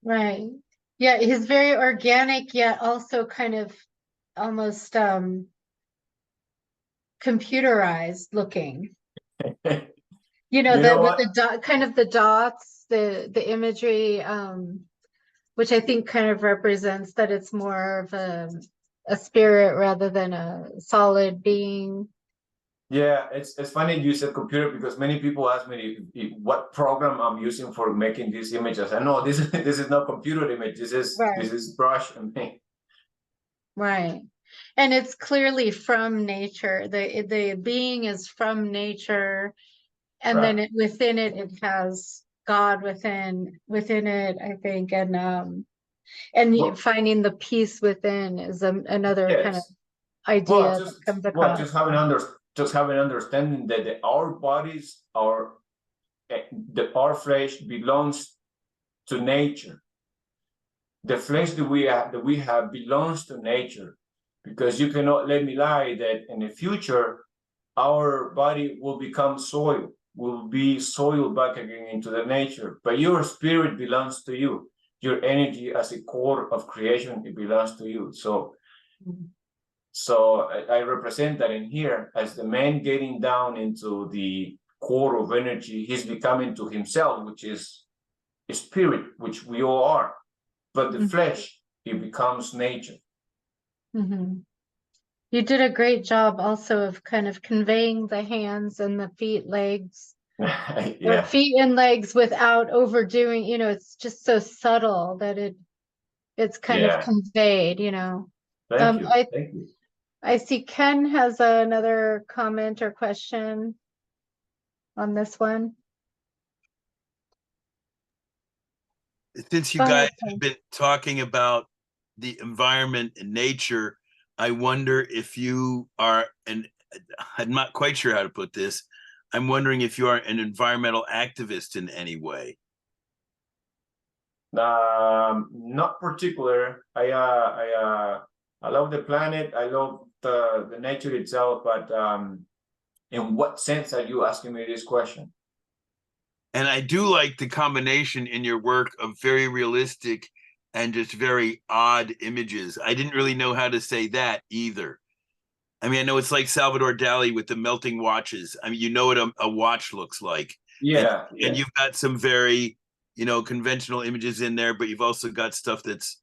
Right. Yeah, he's very organic, yet also kind of almost computerized looking. You know, that with the dot, kind of the dots, the imagery, which I think kind of represents that it's more of a spirit rather than a solid being. Yeah, it's funny you said computer because many people ask me what program I'm using for making these images. I know this is not computer image. This is brush and paint. Right. And it's clearly from nature. The being is from nature, and then within it has God within it, I think, and finding the peace within is another kind of idea that comes across. Just have an understanding that our bodies, our flesh belongs to nature. The flesh that we have belongs to nature. because you cannot let me lie that in the future, our body will become soil, will be soil back again into the nature, but your spirit belongs to you. Your energy as a core of creation, it belongs to you. So I represent that in here as the man getting down into the core of energy. He's becoming to himself, which is a spirit, which we all are. But the flesh, it becomes nature. You did a great job also of kind of conveying the hands and the feet, legs, or Yeah. feet and legs without overdoing, you know, it's just so subtle that it's kind of Yeah. conveyed, you know. Thank you. Thank you. I see Ken has another comment or question on this one. Since you Go guys ahead, have Ken. been talking about the environment and nature, I wonder if you are, and I'm not quite sure how to put this, I'm wondering if you are an environmental activist in any way. Not particular. I love the planet. I love the nature itself. But in what sense are you asking me this question? And I do like the combination in your work of very realistic and just very odd images. I didn't really know how to say that either. I mean, I know it's like Salvador Dali with the melting watches. I mean, you know what a watch looks like. Yeah. And you've got some very, you know, conventional images in there, but you've also got stuff that's,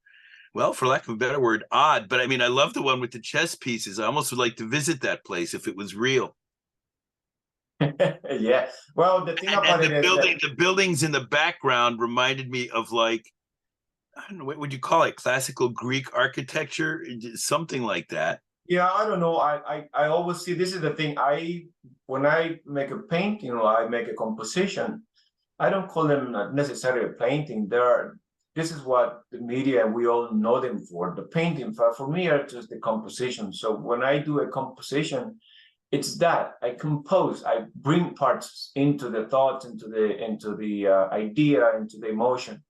well, for lack of a better word, odd. But I mean, I love the one with the chess pieces. I almost would like to visit that place if it was real. Yeah. Well, the thing about it is the buildings in the background reminded me of, like, I don't know, what would you call it? Classical Greek architecture, something like that. Yeah, I don't know. I always see, this is the thing. When I make a painting or I make a composition, I don't call them necessarily a painting. This is what the media, we all know them for. The painting for me are just the composition. So when I do a composition, it's that I compose, I bring parts into the thoughts, into the idea, into the emotion.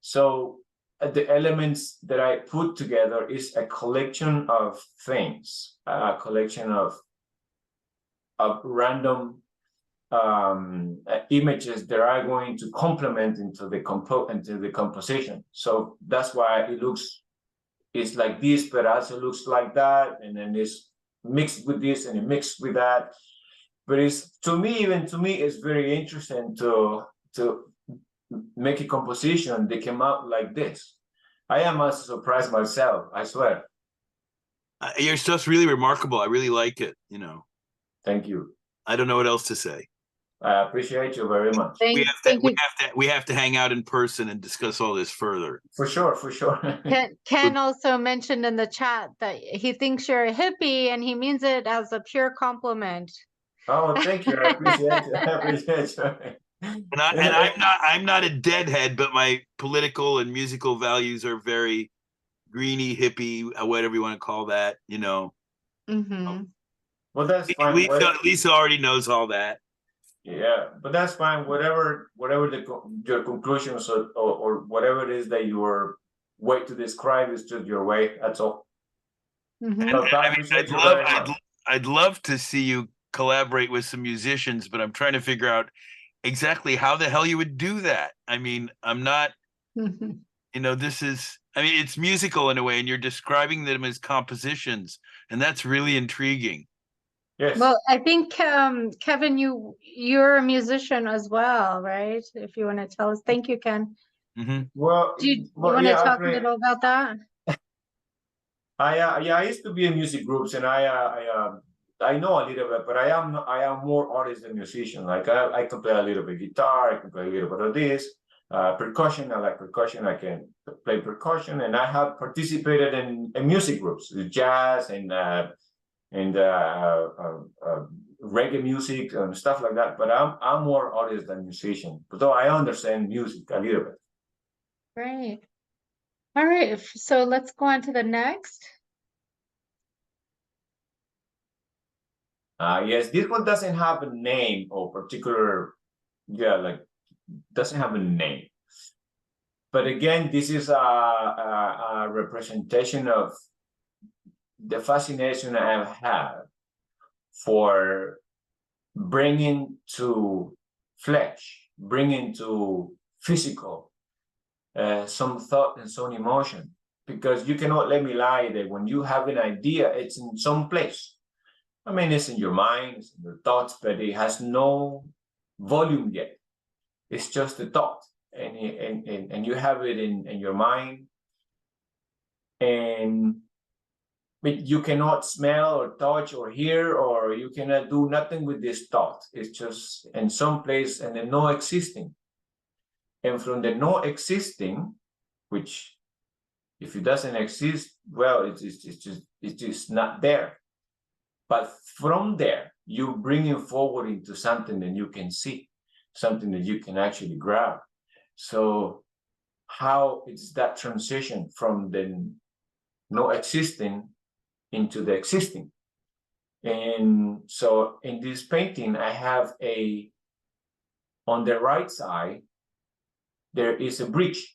So the elements that I put together is a collection of things, a collection of random images that are going to complement into the composition. So that's why it's like this, but also looks like that, and then it's mixed with this and it mixed with that. But even to me, it's very interesting to make a composition that came out like this. I am also surprised myself, I swear. Your stuff's really remarkable. I really like it, you know. Thank you. I don't know what else to say. I appreciate you very much. We have to hang out in person and discuss all this further. For sure. Ken also mentioned in the chat that he thinks you're a hippie and he means it as a pure compliment. Oh, thank you. I appreciate it. I appreciate you. And I'm not a deadhead, but my political and musical values are very greeny, hippie, whatever you want to call that, you know. Well, that's fine. Lisa already knows all that. Yeah, but that's fine. Whatever your conclusions or whatever it is that your way to describe is just your way. That's all. I'd love to see you collaborate with some musicians, but I'm trying to figure out exactly how the hell you would do that. I mean, I'm not, you know, it's musical in a way, and you're describing them as compositions, and that's really intriguing. Yes. Well, I think, Kevin, you're a musician as well, right? If you want to tell us. Thank you, Ken. Well, do you want to talk a little about that? I used to be in music groups, and I know a little bit, but I am more artist than musician. Like I can play a little bit guitar, I can play a little bit of this, percussion. I like percussion. I can play percussion, and I have participated in music groups, jazz and reggae music and stuff like that. But I'm more artist than musician, but though I understand music a little bit. Great. All right, so let's go on to the next. Yes, this one doesn't have a name or particular, doesn't have a name. But again, this is a representation of the fascination I have for bringing to flesh, bringing to physical, some thought and some emotion. Because you cannot let me lie that when you have an idea, it's in some place. I mean, it's in your mind, it's in your thoughts, but it has no volume yet. It's just a thought, and you have it in your mind, but you cannot smell or touch or hear, or you cannot do nothing with this thought. It's just in some place and then no existing. And from the no existing, which if it doesn't exist, well, it's just not there. But from there, you bring it forward into something that you can see, something that you can actually grab. So how is that transition from the no existing into the existing? And so in this painting, I have on the right side, there is a bridge.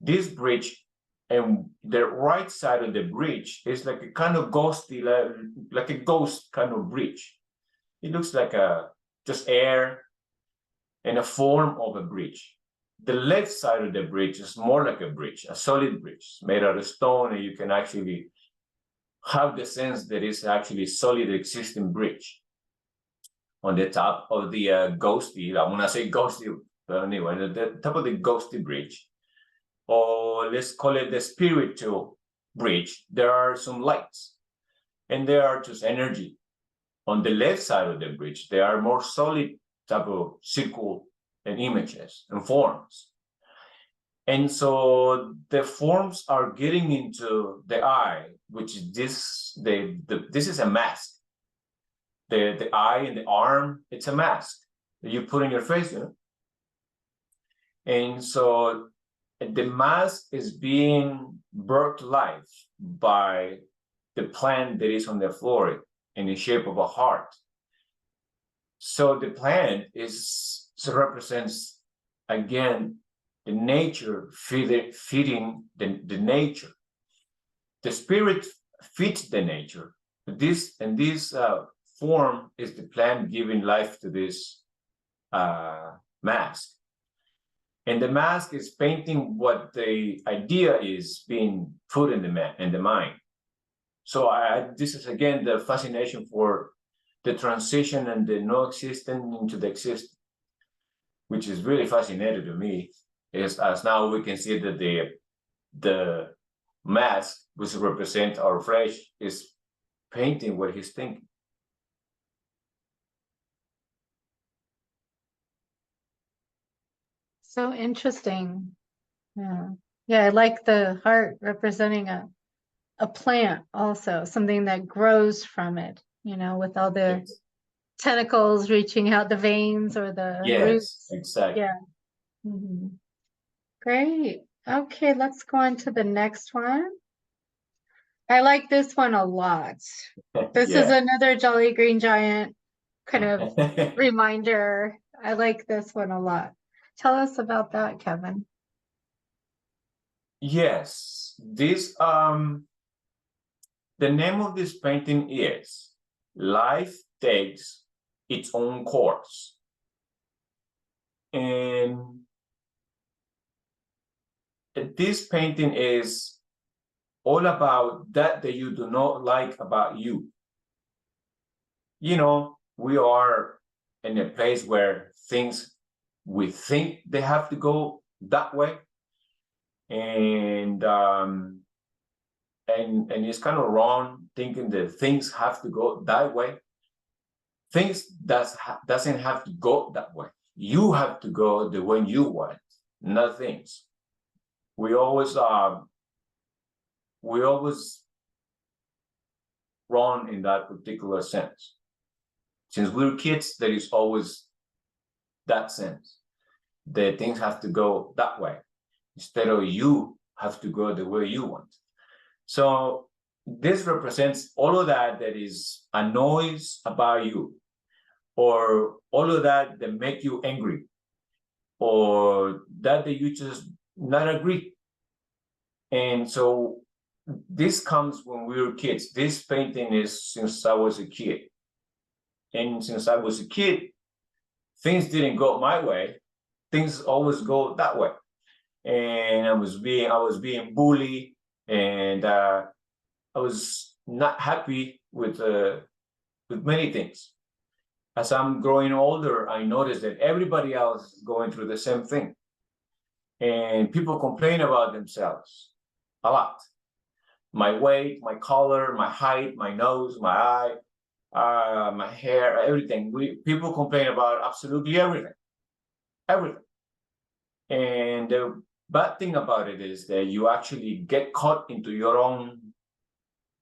This bridge, and the right side of the bridge is like a kind of ghosty, like a ghost kind of bridge. It looks like just air and a form of a bridge. The left side of the bridge is more like a bridge, a solid bridge made out of stone, and you can actually have the sense that it's actually a solid existing bridge. On the top of the ghosty, I'm gonna say ghosty, but anyway, the top of the ghosty bridge, or let's call it the spiritual bridge, there are some lights, and there are just energy. On the left side of the bridge, there are more solid type of circle and images and forms. And so the forms are getting into the eye, which is this is a mask. The eye and the arm, it's a mask that you put in your face, you know? And so the mask is being brought to life by the plant that is on the floor in the shape of a heart. So the plant represents, again, the nature feeding the nature. The spirit feeds the nature. This form is the plant giving life to this mask. And the mask is painting what the idea is being put in the mind. So this is again the fascination for the transition and the no existent into the existent, which is really fascinating to me. Is as now we can see that the mask, which represents our flesh, is painting what he's thinking. So interesting. Yeah, I like the heart representing a plant also, something that grows from it, you know, with all the tentacles reaching out, the veins or the roots. Exactly. Yeah. Mhm. Great. Okay, let's go on to the next one. I like this one a lot. This is another Jolly Green Giant kind of reminder. I like this one a lot. Tell us about that, Kevin. Yes, this the name of this painting is Life Takes Its Own Course. And this painting is all about that you do not like about you. You know, we are in a place where we think they have to go that way. And it's kind of wrong thinking that things have to go that way. Things doesn't have to go that way. You have to go the way you want, not things. We always wrong in that particular sense. Since we're kids, there is always that sense that things have to go that way instead of you have to go the way you want. So this represents all of that is a noise about you, or all of that make you angry, or that you just not agree. And so this comes when we were kids. This painting is since I was a kid. And since I was a kid, things didn't go my way. Things always go that way. And I was being bullied, and I was not happy with many things. As I'm growing older, I noticed that everybody else is going through the same thing. And people complain about themselves a lot. My weight, my color, my height, my nose, my eye, my hair, everything. People complain about absolutely everything. Everything. And the bad thing about it is that you actually get caught into your own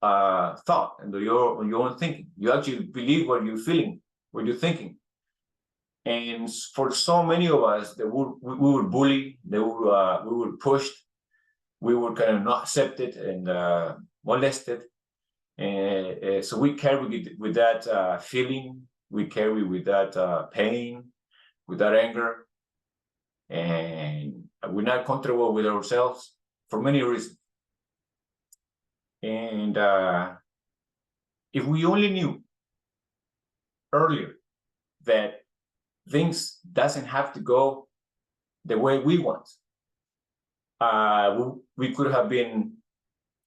thought and your own thinking. You actually believe what you're feeling, what you're thinking. And for so many of us, we were bullied, we were pushed, we were kind of not accepted and molested. And so we carry with that feeling, we carry with that pain, with that anger, and we're not comfortable with ourselves for many reasons. And if we only knew earlier that things doesn't have to go the way we want, we could have been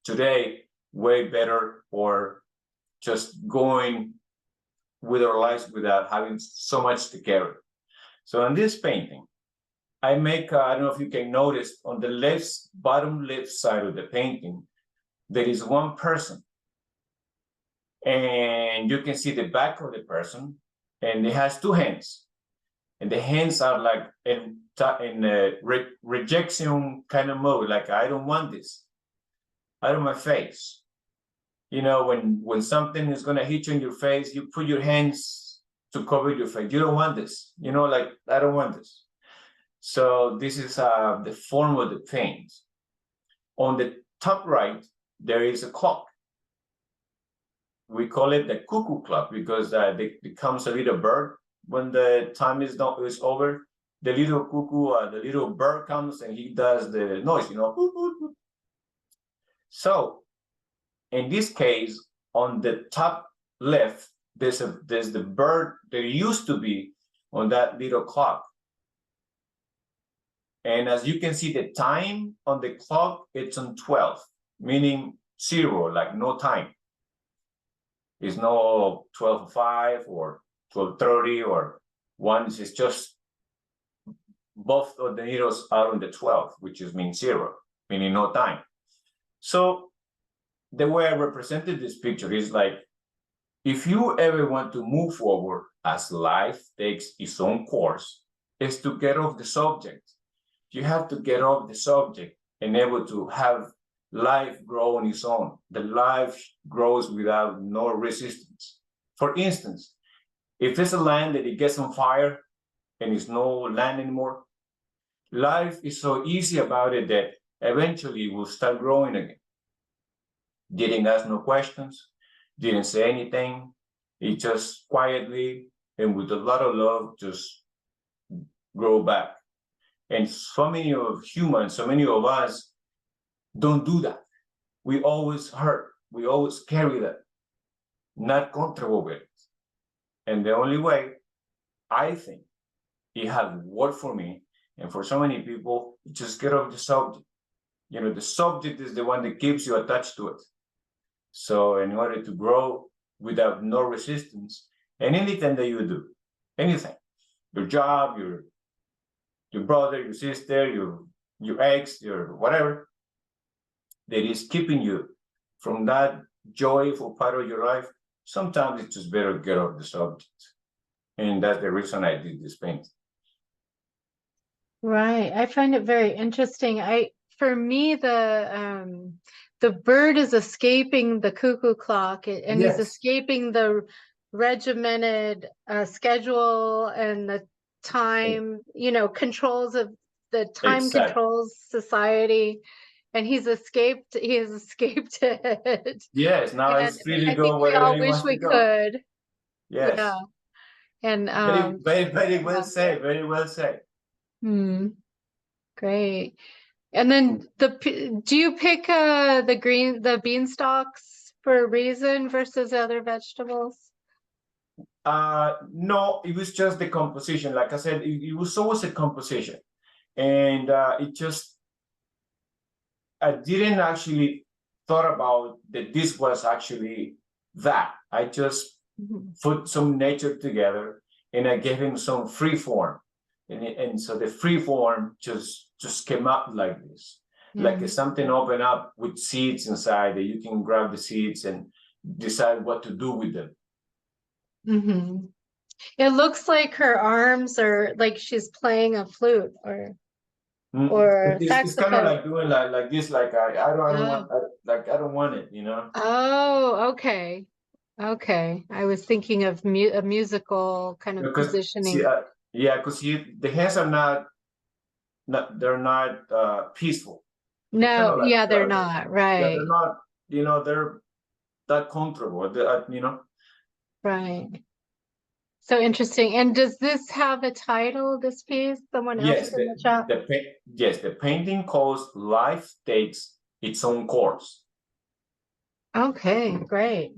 today way better, or just going with our lives without having so much to carry. So in this painting, I make, I don't know if you can notice, on the bottom left side of the painting, there is one person. And you can see the back of the person, and it has two hands. And the hands are like in a rejection kind of mode, like, I don't want this out of my face. You know, when something is gonna hit you in your face, you put your hands to cover your face. You don't want this, you know, like, I don't want this. So this is the form of the paint. On the top right, there is a clock. We call it the cuckoo clock because it becomes a little bird when the time is over. The little cuckoo, the little bird comes and he does the noise, you know. So in this case, on the top left, there's the bird that used to be on that little clock. And as you can see, the time on the clock, it's on 12, meaning 0, like no time. It's no 12:05 or 12:30 or 1. It's just both of the needles are on the 12, which means 0, meaning no time. So the way I represented this picture is like, if you ever want to move forward as life takes its own course, is to get off the subject. You have to get off the subject and able to have life grow on its own. The life grows without no resistance. For instance, if there's a land that it gets on fire and it's no land anymore, life is so easy about it that eventually it will start growing again. Didn't ask no questions, didn't say anything. It just quietly and with a lot of love just grow back. And so many of humans, so many of us don't do that. We always hurt. We always carry that, not comfortable with it. And the only way, I think, it has worked for me and for so many people, just get off the subject. You know, the subject is the one that keeps you attached to it. So in order to grow without no resistance, and anything that you do, anything, your job, your brother, your sister, your ex, your whatever, that is keeping you from that joyful part of your life, sometimes it's just better to get off the subject. And that's the reason I did this painting. Right. I find it very interesting. For me, the bird is escaping the cuckoo clock, and Yes. he's escaping the regimented schedule and the time, controls of the time Exactly. controls society, and he has escaped it. Yes, now And it's free to I go think we wherever all he wish wants to we go. could. Yes. Yeah. And Very well said. Very well said. great. And then do you pick the beanstalks for a reason versus other vegetables? No, it was just the composition. Like I said, it was always a composition, and it just I didn't actually thought about that this was actually that. I just put some nature together, and I gave him some free form, and so the free form just came up like this, like something open up with seeds inside that you can grab the seeds and decide what to do with them. It looks like her arms are like she's playing a flute or It's kind of saxophone. like doing like this, like I don't want I don't want it, you know. Oh, okay. Okay. I was thinking of a musical kind of Because positioning. see, yeah, because the hands are not they're not peaceful. They're kind No, of like yeah, they're not, yeah, right. they're not, you know, they're that comfortable, you know. Right. So interesting. And does this have a title, this piece? Someone else Yes, in the chat? yes, the painting calls Life Takes Its Own Course. Okay, great.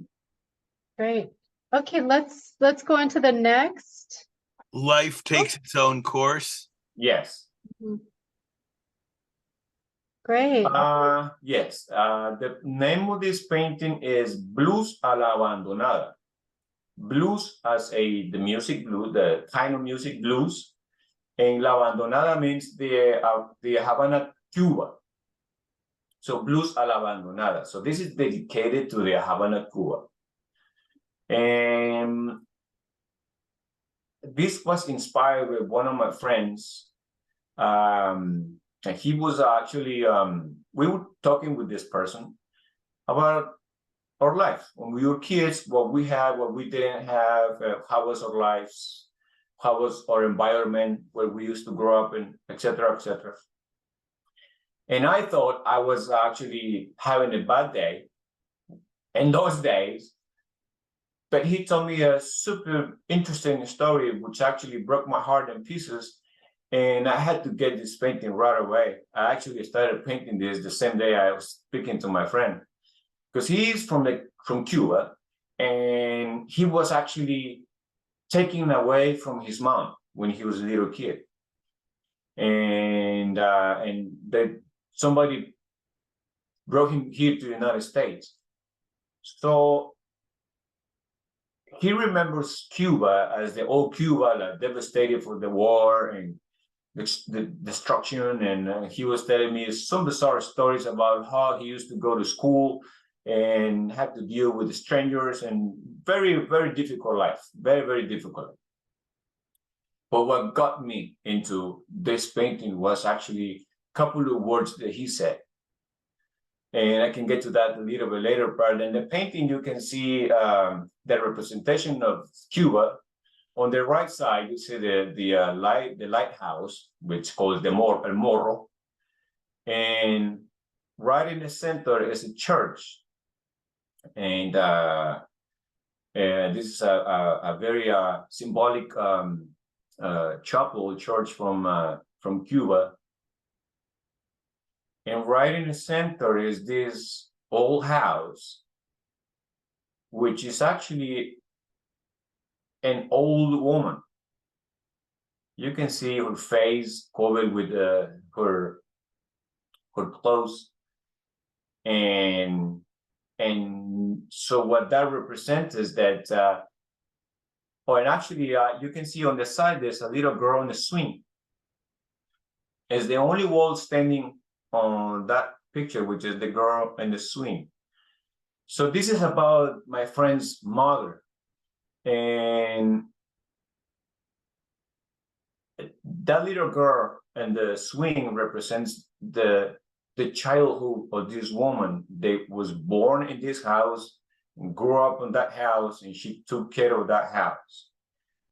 Great. Okay, let's go on to the next. Life takes its own course. Yes. Great. Yes. The name of this painting is Blues a la Abandonada. Blues as the music blues, the kind of music blues, and La Abandonada means the Havana, Cuba. So Blues a la Abandonada. So this is dedicated to the Havana, Cuba. And this was inspired with one of my friends. And he was actually, we were talking with this person about our life when we were kids, what we had, what we didn't have, how was our lives, how was our environment where we used to grow up, and etc., etc. And I thought I was actually having a bad day in those days, but he told me a super interesting story, which actually broke my heart in pieces. And I had to get this painting right away. I actually started painting this the same day I was speaking to my friend, because he's from Cuba, and he was actually taken away from his mom when he was a little kid, and that somebody brought him here to the United States. So he remembers Cuba as the old Cuba, like devastated for the war and the destruction. And he was telling me some bizarre stories about how he used to go to school and had to deal with the strangers, and very, very difficult life, very, very difficult. But what got me into this painting was actually a couple of words that he said. And I can get to that a little bit later. But in the painting, you can see the representation of Cuba. On the right side, you see the lighthouse, which is called El Morro. And right in the center is a church. And this is a very symbolic chapel church from Cuba. And right in the center is this old house, which is actually an old woman. You can see her face covered with her clothes, and so what that represents is that and actually you can see on the side there's a little girl on the swing. It's the only wall standing on that picture, which is the girl in the swing. So this is about my friend's mother, and that little girl and the swing represents the childhood of this woman that was born in this house and grew up in that house, and she took care of that house,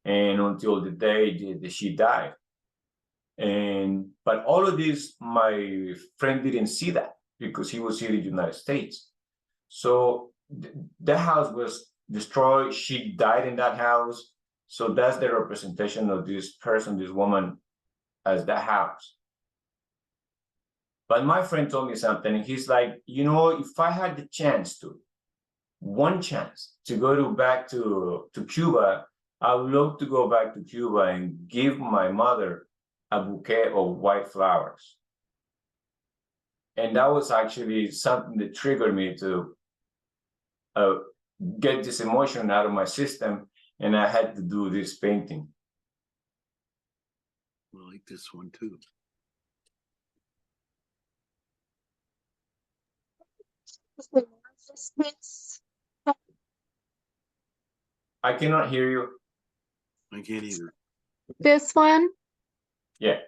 and until the day that she died. But all of this, my friend didn't see that because he was here in the United States. So that house was destroyed. She died in that house. So that's the representation of this person, this woman, as that house. But my friend told me something, and he's like, you know, if I had the chance to, one chance to go back to Cuba, I would love to go back to Cuba and give my mother a bouquet of white flowers. And that was actually something that triggered me to get this emotion out of my system, and I had to do this painting. I like this one too. I cannot hear you. I can't either. This one? Yeah.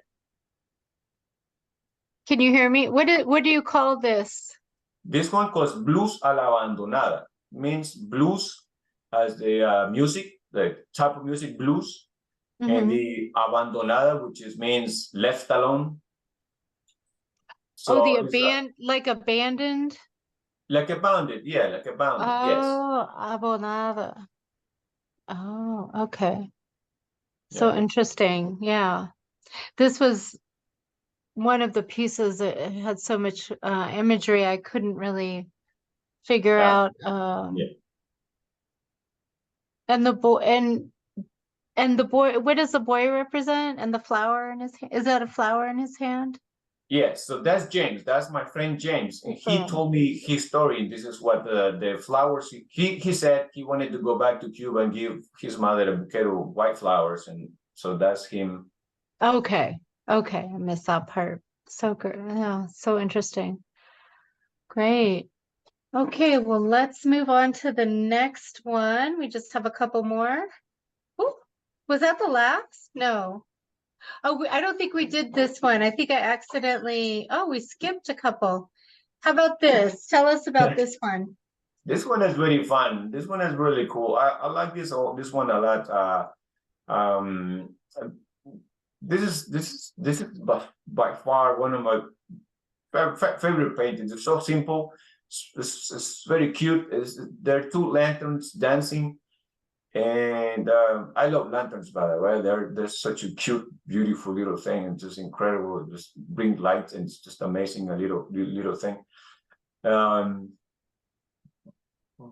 Can you hear me? What do you call this? This one calls blues a la abandonada. Means blues as the music, the type of music blues, and the abandonada, which means left alone. So Oh, the it's like abandoned? like abandoned, yeah, like abandoned, yes. Oh, abonada. Oh, okay. So Yeah. interesting. Yeah. This was one of the pieces that had so much imagery I couldn't really figure out. Yeah. And the boy and the boy, what does the boy represent? And the flower in his hand? Is that a flower in his hand? Yes, so that's James. That's my friend James, and he Friend. told me his story. And this is what the flowers. He said he wanted to go back to Cuba and give his mother a bouquet of white flowers, and so that's him. Okay. Okay. I missed that part. So good. Yeah. So interesting. Great. Okay. Well, let's move on to the next one. We just have a couple more. Ooh, was that the last? No. Oh, I don't think we did this one. I think I accidentally, oh, we skipped a couple. How about this? Tell us about this one. This one is really fun. This one is really cool. I like this one a lot. This is by far one of my favorite paintings. It's so simple. It's very cute. There are two lanterns dancing, and I love lanterns, by the way. They're such a cute, beautiful little thing, and just incredible. Just bring light, and it's just amazing. A little thing.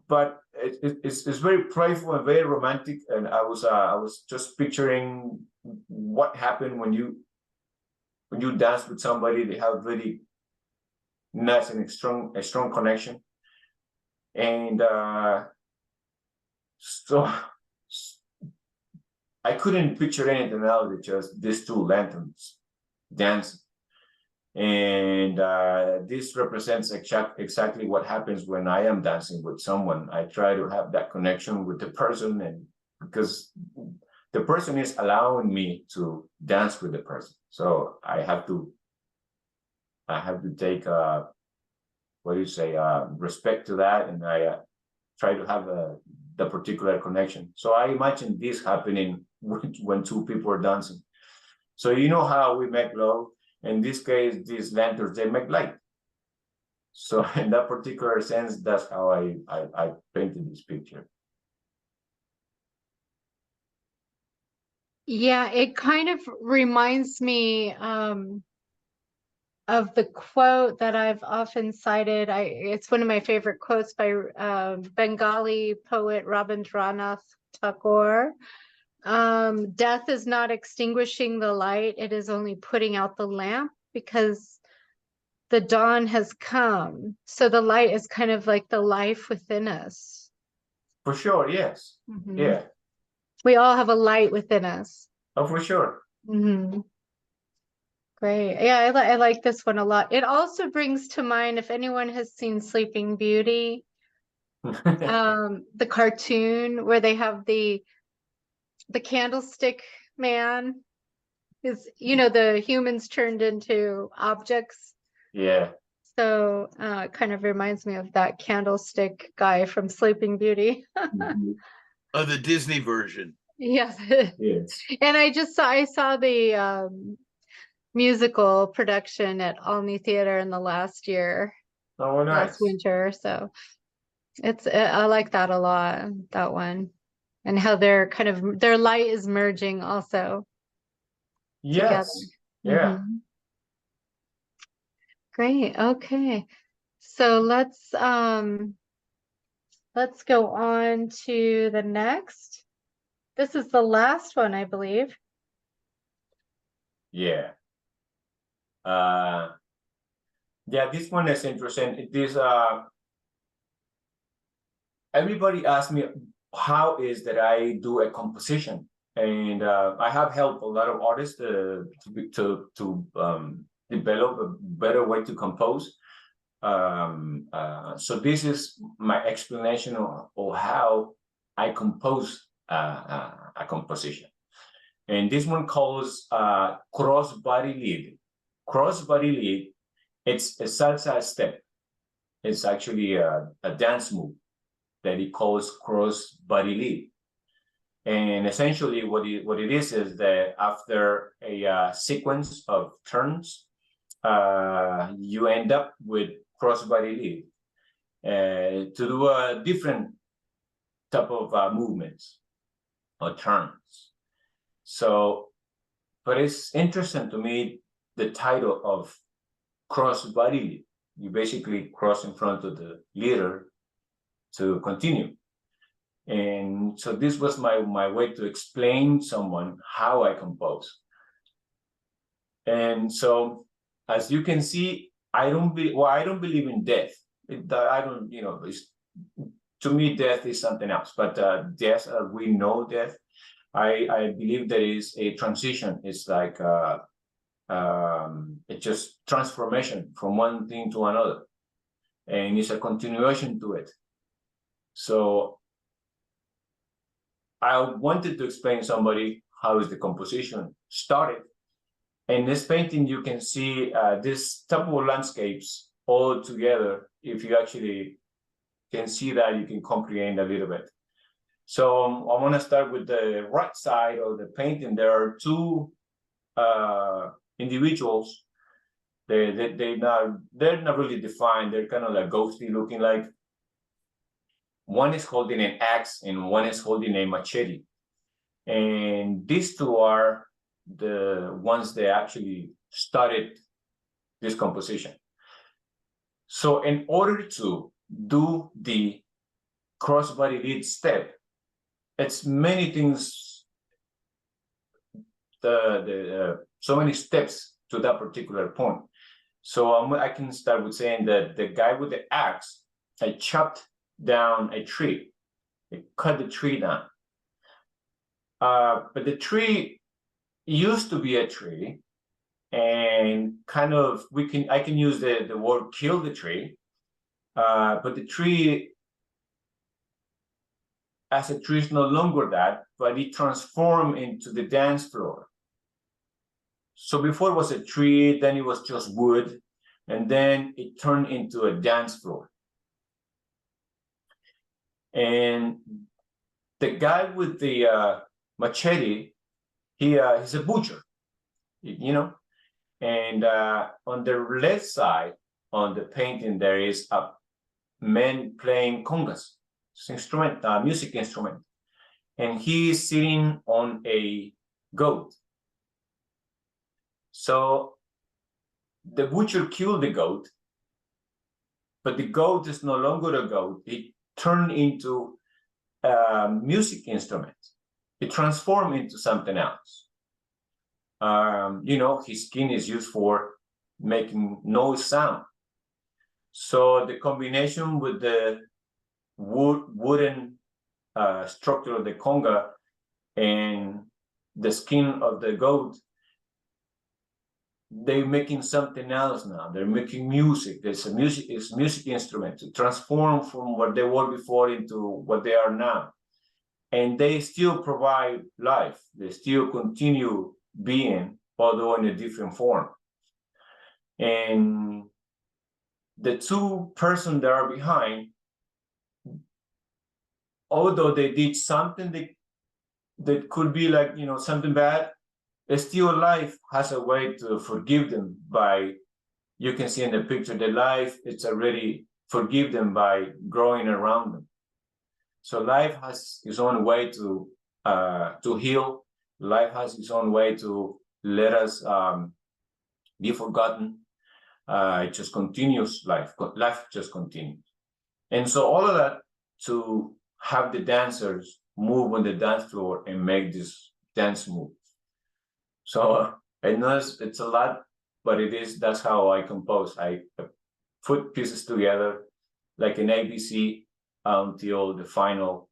But it's very playful and very romantic. And I was just picturing what happened when you dance with somebody. They have really nice and a strong connection. And so I couldn't picture anything else than just these two lanterns dancing. And this represents exactly what happens when I am dancing with someone. I try to have that connection with the person, and because the person is allowing me to dance with the person, so I have to take respect to that, and I try to have the particular connection. So I imagine this happening when two people are dancing. So you know how we make love. In this case, these lanterns, they make light. So in that particular sense, that's how I painted this picture. Yeah, it kind of reminds me of the quote that I've often cited. It's one of my favorite quotes by Bengali poet Rabindranath Tagore. Death is not extinguishing the light, it is only putting out the lamp, because the dawn has come. So the light is kind of like the life within us. For sure, yes. Mm-hmm. Yeah. We all have a light within us. Oh, for sure. Mm-hmm. Great. Yeah, I like this one a lot. It also brings to mind, if anyone has seen Sleeping Beauty, the cartoon where they have the candlestick man is, the humans turned into objects. Yeah. So it kind of reminds me of that candlestick guy from Sleeping Beauty. Oh, the Disney version. Yes. Yes. And I saw the musical production at Olney Theater in the last year. Oh, nice. Last winter. So I like that a lot, that one. And how their light is merging also. Yes. Together. Yeah. Mm-hmm. Great. Okay. So let's go on to the next. This is the last one, I believe. Yeah. Yeah, this one is interesting. It is everybody asks me how is that I do a composition, and I have helped a lot of artists to develop a better way to compose. So this is my explanation of how I compose a composition. And this one calls cross body lead. Cross body lead, it's a salsa step. It's actually a dance move that he calls cross body lead. And essentially what it is that after a sequence of turns, you end up with cross body lead to do a different type of movements or turns. So, but it's interesting to me, the title of cross body lead. You basically cross in front of the leader to continue. And so this was my way to explain someone how I compose. And so, as you can see, I don't believe in death. I don't, to me, death is something else. But death, we know death. I believe there is a transition. It's like it's just transformation from one thing to another, and it's a continuation to it. So I wanted to explain somebody how is the composition started. In this painting, you can see this type of landscapes all together. If you actually can see that, you can comprehend a little bit. So I want to start with the right side of the painting. There are two individuals. They're not really defined. They're kind of like ghostly looking like. One is holding an axe and one is holding a machete. And these two are the ones that actually started this composition. So in order to do the crossbody lead step, it's many things, so many steps to that particular point. So I can start with saying that the guy with the axe, I chopped down a tree. I cut the tree down. But the tree used to be a tree, and kind of I can use the word kill the tree. But the tree, as a tree, is no longer that, but it transformed into the dance floor. So before it was a tree, then it was just wood, and then it turned into a dance floor. And the guy with the machete, he's a butcher, And on the left side, on the painting, there is a man playing congas, instrument, music instrument, and he is sitting on a goat. So the butcher killed the goat, but the goat is no longer a goat. It turned into a music instrument. It transformed into something else. His skin is used for making no sound. So the combination with the wooden structure of the conga and the skin of the goat, they're making something else now. They're making music. It's a music instrument to transform from what they were before into what they are now. And they still provide life. They still continue being, although in a different form. And the two persons that are behind, although they did something that could be like, something bad, still life has a way to forgive them by, you can see in the picture, the life, it's already forgive them by growing around them. So life has its own way to heal. Life has its own way to let us be forgotten. it just continues, life just continues. And so all of that to have the dancers move on the dance floor and make this dance move. So I know it's a lot, but that's how I compose. I put pieces together like an ABC until the final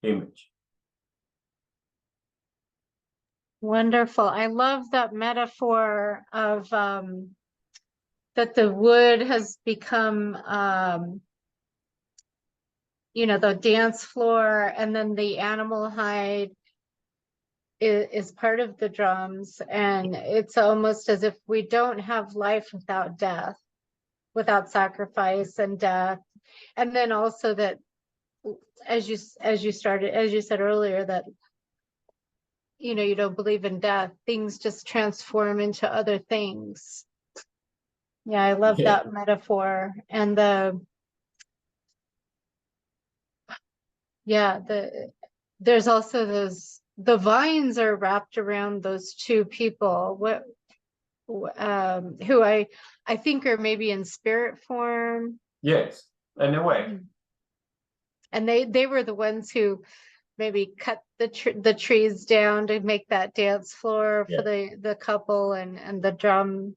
image. Wonderful. I love that metaphor of that the wood has become the dance floor, and then the animal hide is part of the drums, and it's almost as if we don't have life without death, without sacrifice and death. And then also that, as you said earlier, that you don't believe in death, things just transform into other things. Yeah, I love that metaphor. And there's also the vines are wrapped around those two people, who I think are maybe in spirit form. Yes, in a way. And they were the ones who maybe cut the trees down to make that dance floor for the couple, and the drum,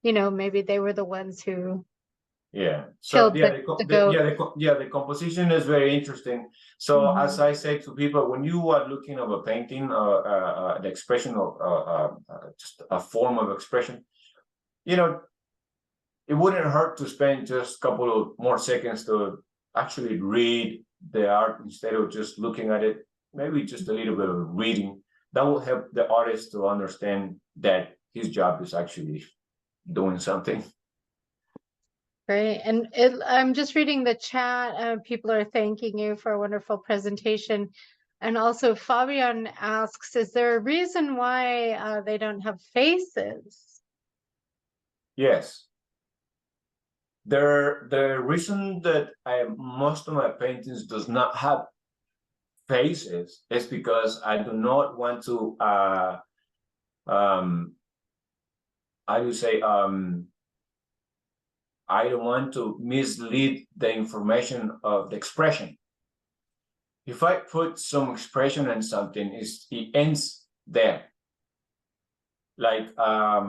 maybe they were the ones who so killed the goat. the composition is very interesting. So as I say to people, when you are looking at a painting, the expression of just a form of expression, it wouldn't hurt to spend just a couple of more seconds to actually read the art instead of just looking at it. Maybe just a little bit of reading. That will help the artist to understand that his job is actually doing something. Great. And I'm just reading the chat. People are thanking you for a wonderful presentation. And also Fabian asks, is there a reason why they don't have faces? Yes. The reason that most of my paintings does not have faces is because I do not want to I don't want to mislead the information of the expression. If I put some expression in something, it ends there. Like a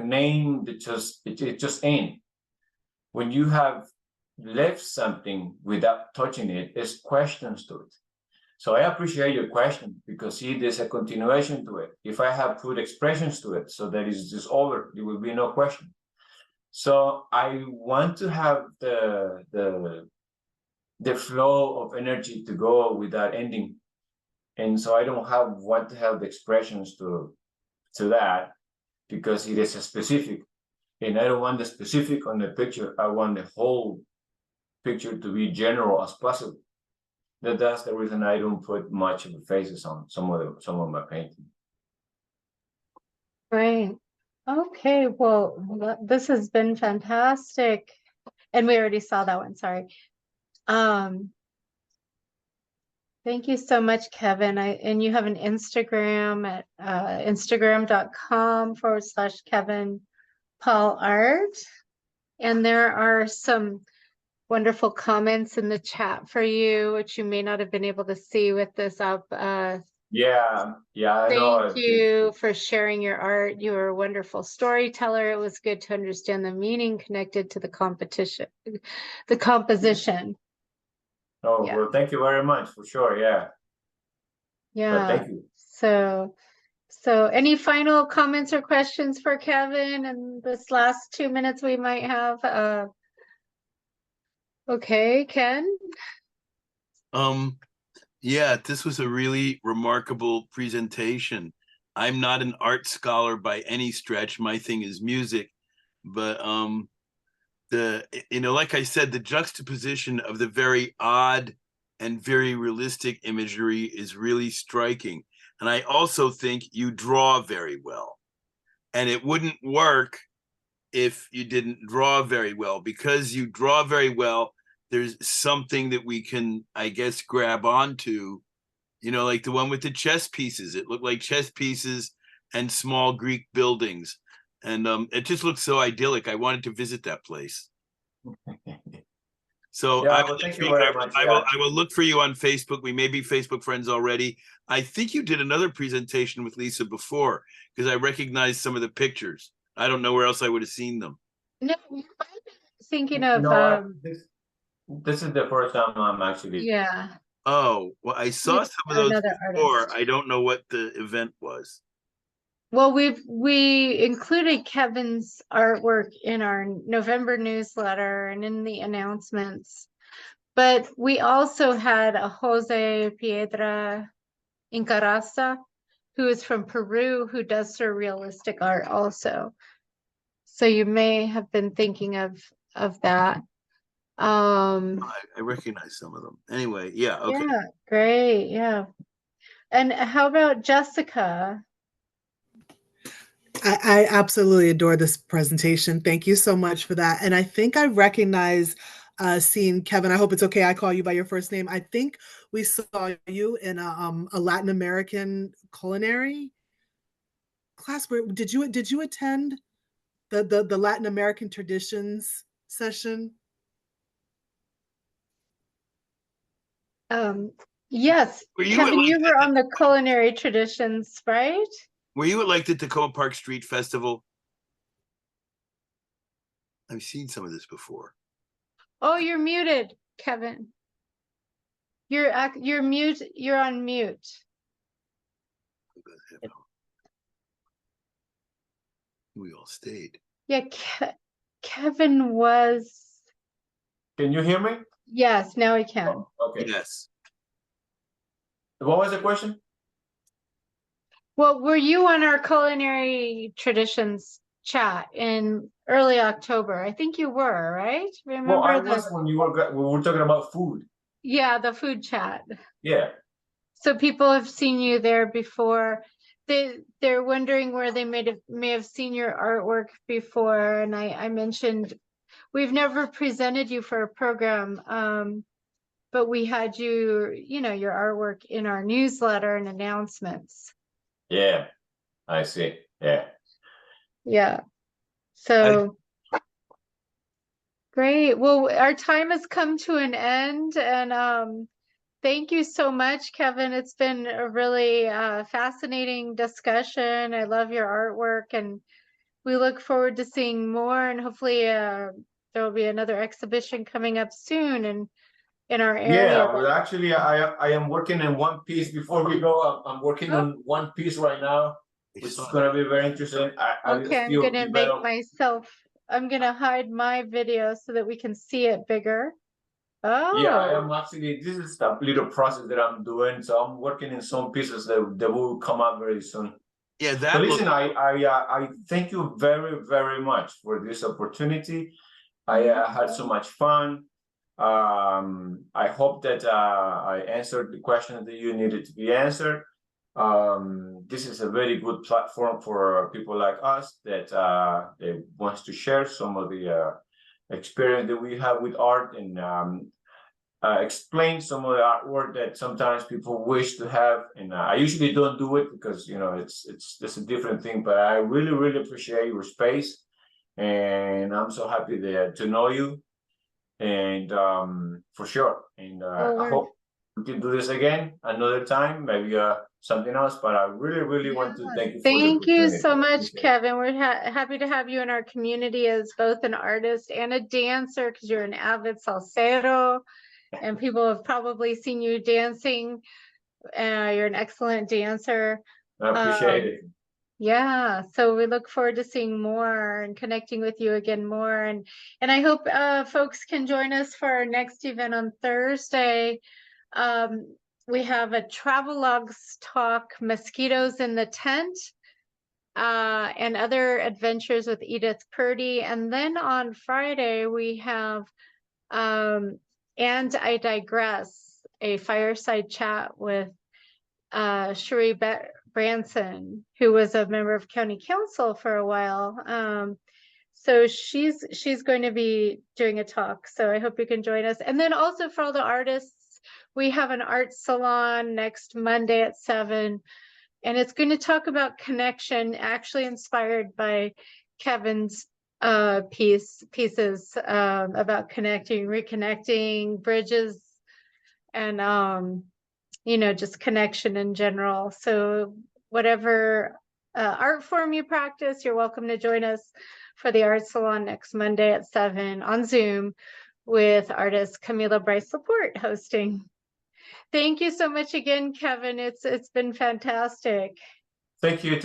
name that it just ends. When you have left something without touching it, there's questions to it. So I appreciate your question, because see, there's a continuation to it. If I have put expressions to it, so that is just over, there will be no question. So I want to have the flow of energy to go without ending. And so I don't want to have the expressions to that, because it is a specific. And I don't want the specific on the picture. I want the whole picture to be general as possible. That's the reason I don't put much of the faces on some of my paintings. Right. Okay. Well, this has been fantastic. And we already saw that one. Sorry. Thank you so much, Kevin. And you have an Instagram at instagram.com/Kevin Paul Art. And there are some wonderful comments in the chat for you, which you may not have been able to see with this up. I know. Thank you for sharing your art. You were a wonderful storyteller. It was good to understand the meaning connected to the composition. Oh, yeah. Well, thank you very much, for sure. Yeah. But thank you. So any final comments or questions for Kevin in this last 2 minutes we might have? Okay, Ken? Yeah, this was a really remarkable presentation. I'm not an art scholar by any stretch. My thing is music, but like I said, the juxtaposition of the very odd and very realistic imagery is really striking. And I also think you draw very well. And it wouldn't work if you didn't draw very well. Because you draw very well, there's something that we can, I guess, grab onto, like the one with the chess pieces. It looked like chess pieces and small Greek buildings. And it just looks so idyllic. I wanted to visit that place. So Yeah, I well, will thank look for you you- very much, I yeah. will look for you on Facebook. We may be Facebook friends already. I think you did another presentation with Lisa before because I recognized some of the pictures. I don't know where else I would have seen them. No, you might be thinking of, No, this is the first time I'm actually. yeah, Oh, well, I saw with some of those another before. artist. I don't know what the event was. Well, we included Kevin's artwork in our November newsletter and in the announcements. But we also had a Jose Piedra Incarasa, who is from Peru, who does surrealistic art also. So you may have been thinking of that. I recognize some of them. Anyway, yeah, okay. Yeah, great, yeah. And how about Jessica? I absolutely adore this presentation. Thank you so much for that. And I think I recognize seeing Kevin. I hope it's okay I call you by your first name. I think we saw you in a Latin American culinary class. Where did you attend the Latin American traditions session? Yes, Were you Kevin, at, you like, were on the culinary traditions, right? Were you at like the Tacoma Park Street Festival? I've seen some of this before. Oh, you're muted, Kevin. You're mute. You're on mute. We all stayed. Yeah, Kevin was. Can you hear me? Yes, now we can. Oh, okay. Yes. What was the question? Well, were you on our culinary traditions chat in early October? I think you were, right? Well, I Remember was when we were talking about food. yeah, the food chat. Yeah. So people have seen you there before. They're wondering where they may have seen your artwork before. And I mentioned we've never presented you for a program, but we had your artwork in our newsletter and announcements. Yeah, I see. Yeah. Yeah. So great. Well, our time has come to an end, and thank you so much, Kevin. It's been a really fascinating discussion. I love your artwork, and we look forward to seeing more. And hopefully, there will be another exhibition coming up soon in our area. Yeah, well, actually, I am working in one piece before we go. I'm working on one piece right now, which is going to be very interesting. Okay, I'm gonna make I'm gonna hide my video so that we can see it bigger. Oh. Yeah, I am actually. This is a little process that I'm doing, so I'm working in some pieces that will come out very soon. Yeah, But that listen, I thank you very, very much for this opportunity. I had so much fun. I hope that I answered the questions that you needed to be answered. This is a very good platform for people like us that they wants to share some of the experience that we have with art and explain some of the artwork that sometimes people wish to have. And I usually don't do it because it's just a different thing. But I really, really appreciate your space, and I'm so happy to know you. And for sure, and I hope we can do this again another time, maybe something else. But I really, really want to thank you for the Thank you opportunity. so much, Appreciate it. Kevin. We're happy to have you in our community as both an artist and a dancer because you're an avid salsero, and people have probably seen you dancing. You're an excellent dancer. I appreciate it. Yeah, so we look forward to seeing more and connecting with you again more. And I hope folks can join us for our next event on Thursday. We have a Travelogues talk, Mosquitoes in the Tent, and other adventures with Edith Purdy. And then on Friday, we have And I Digress, a fireside chat with Cherie Branson, who was a member of county council for a while. So she's going to be doing a talk. So I hope you can join us. And then also for all the artists, we have an art salon next Monday at 7. And it's going to talk about connection, actually inspired by Kevin's pieces about connecting, reconnecting, bridges, and you know, just connection in general. So whatever art form you practice, you're welcome to join us for the art salon next Monday at 7 on Zoom with artist Camila Bryce Laporte hosting. Thank you so much again, Kevin. It's been fantastic. Thank you.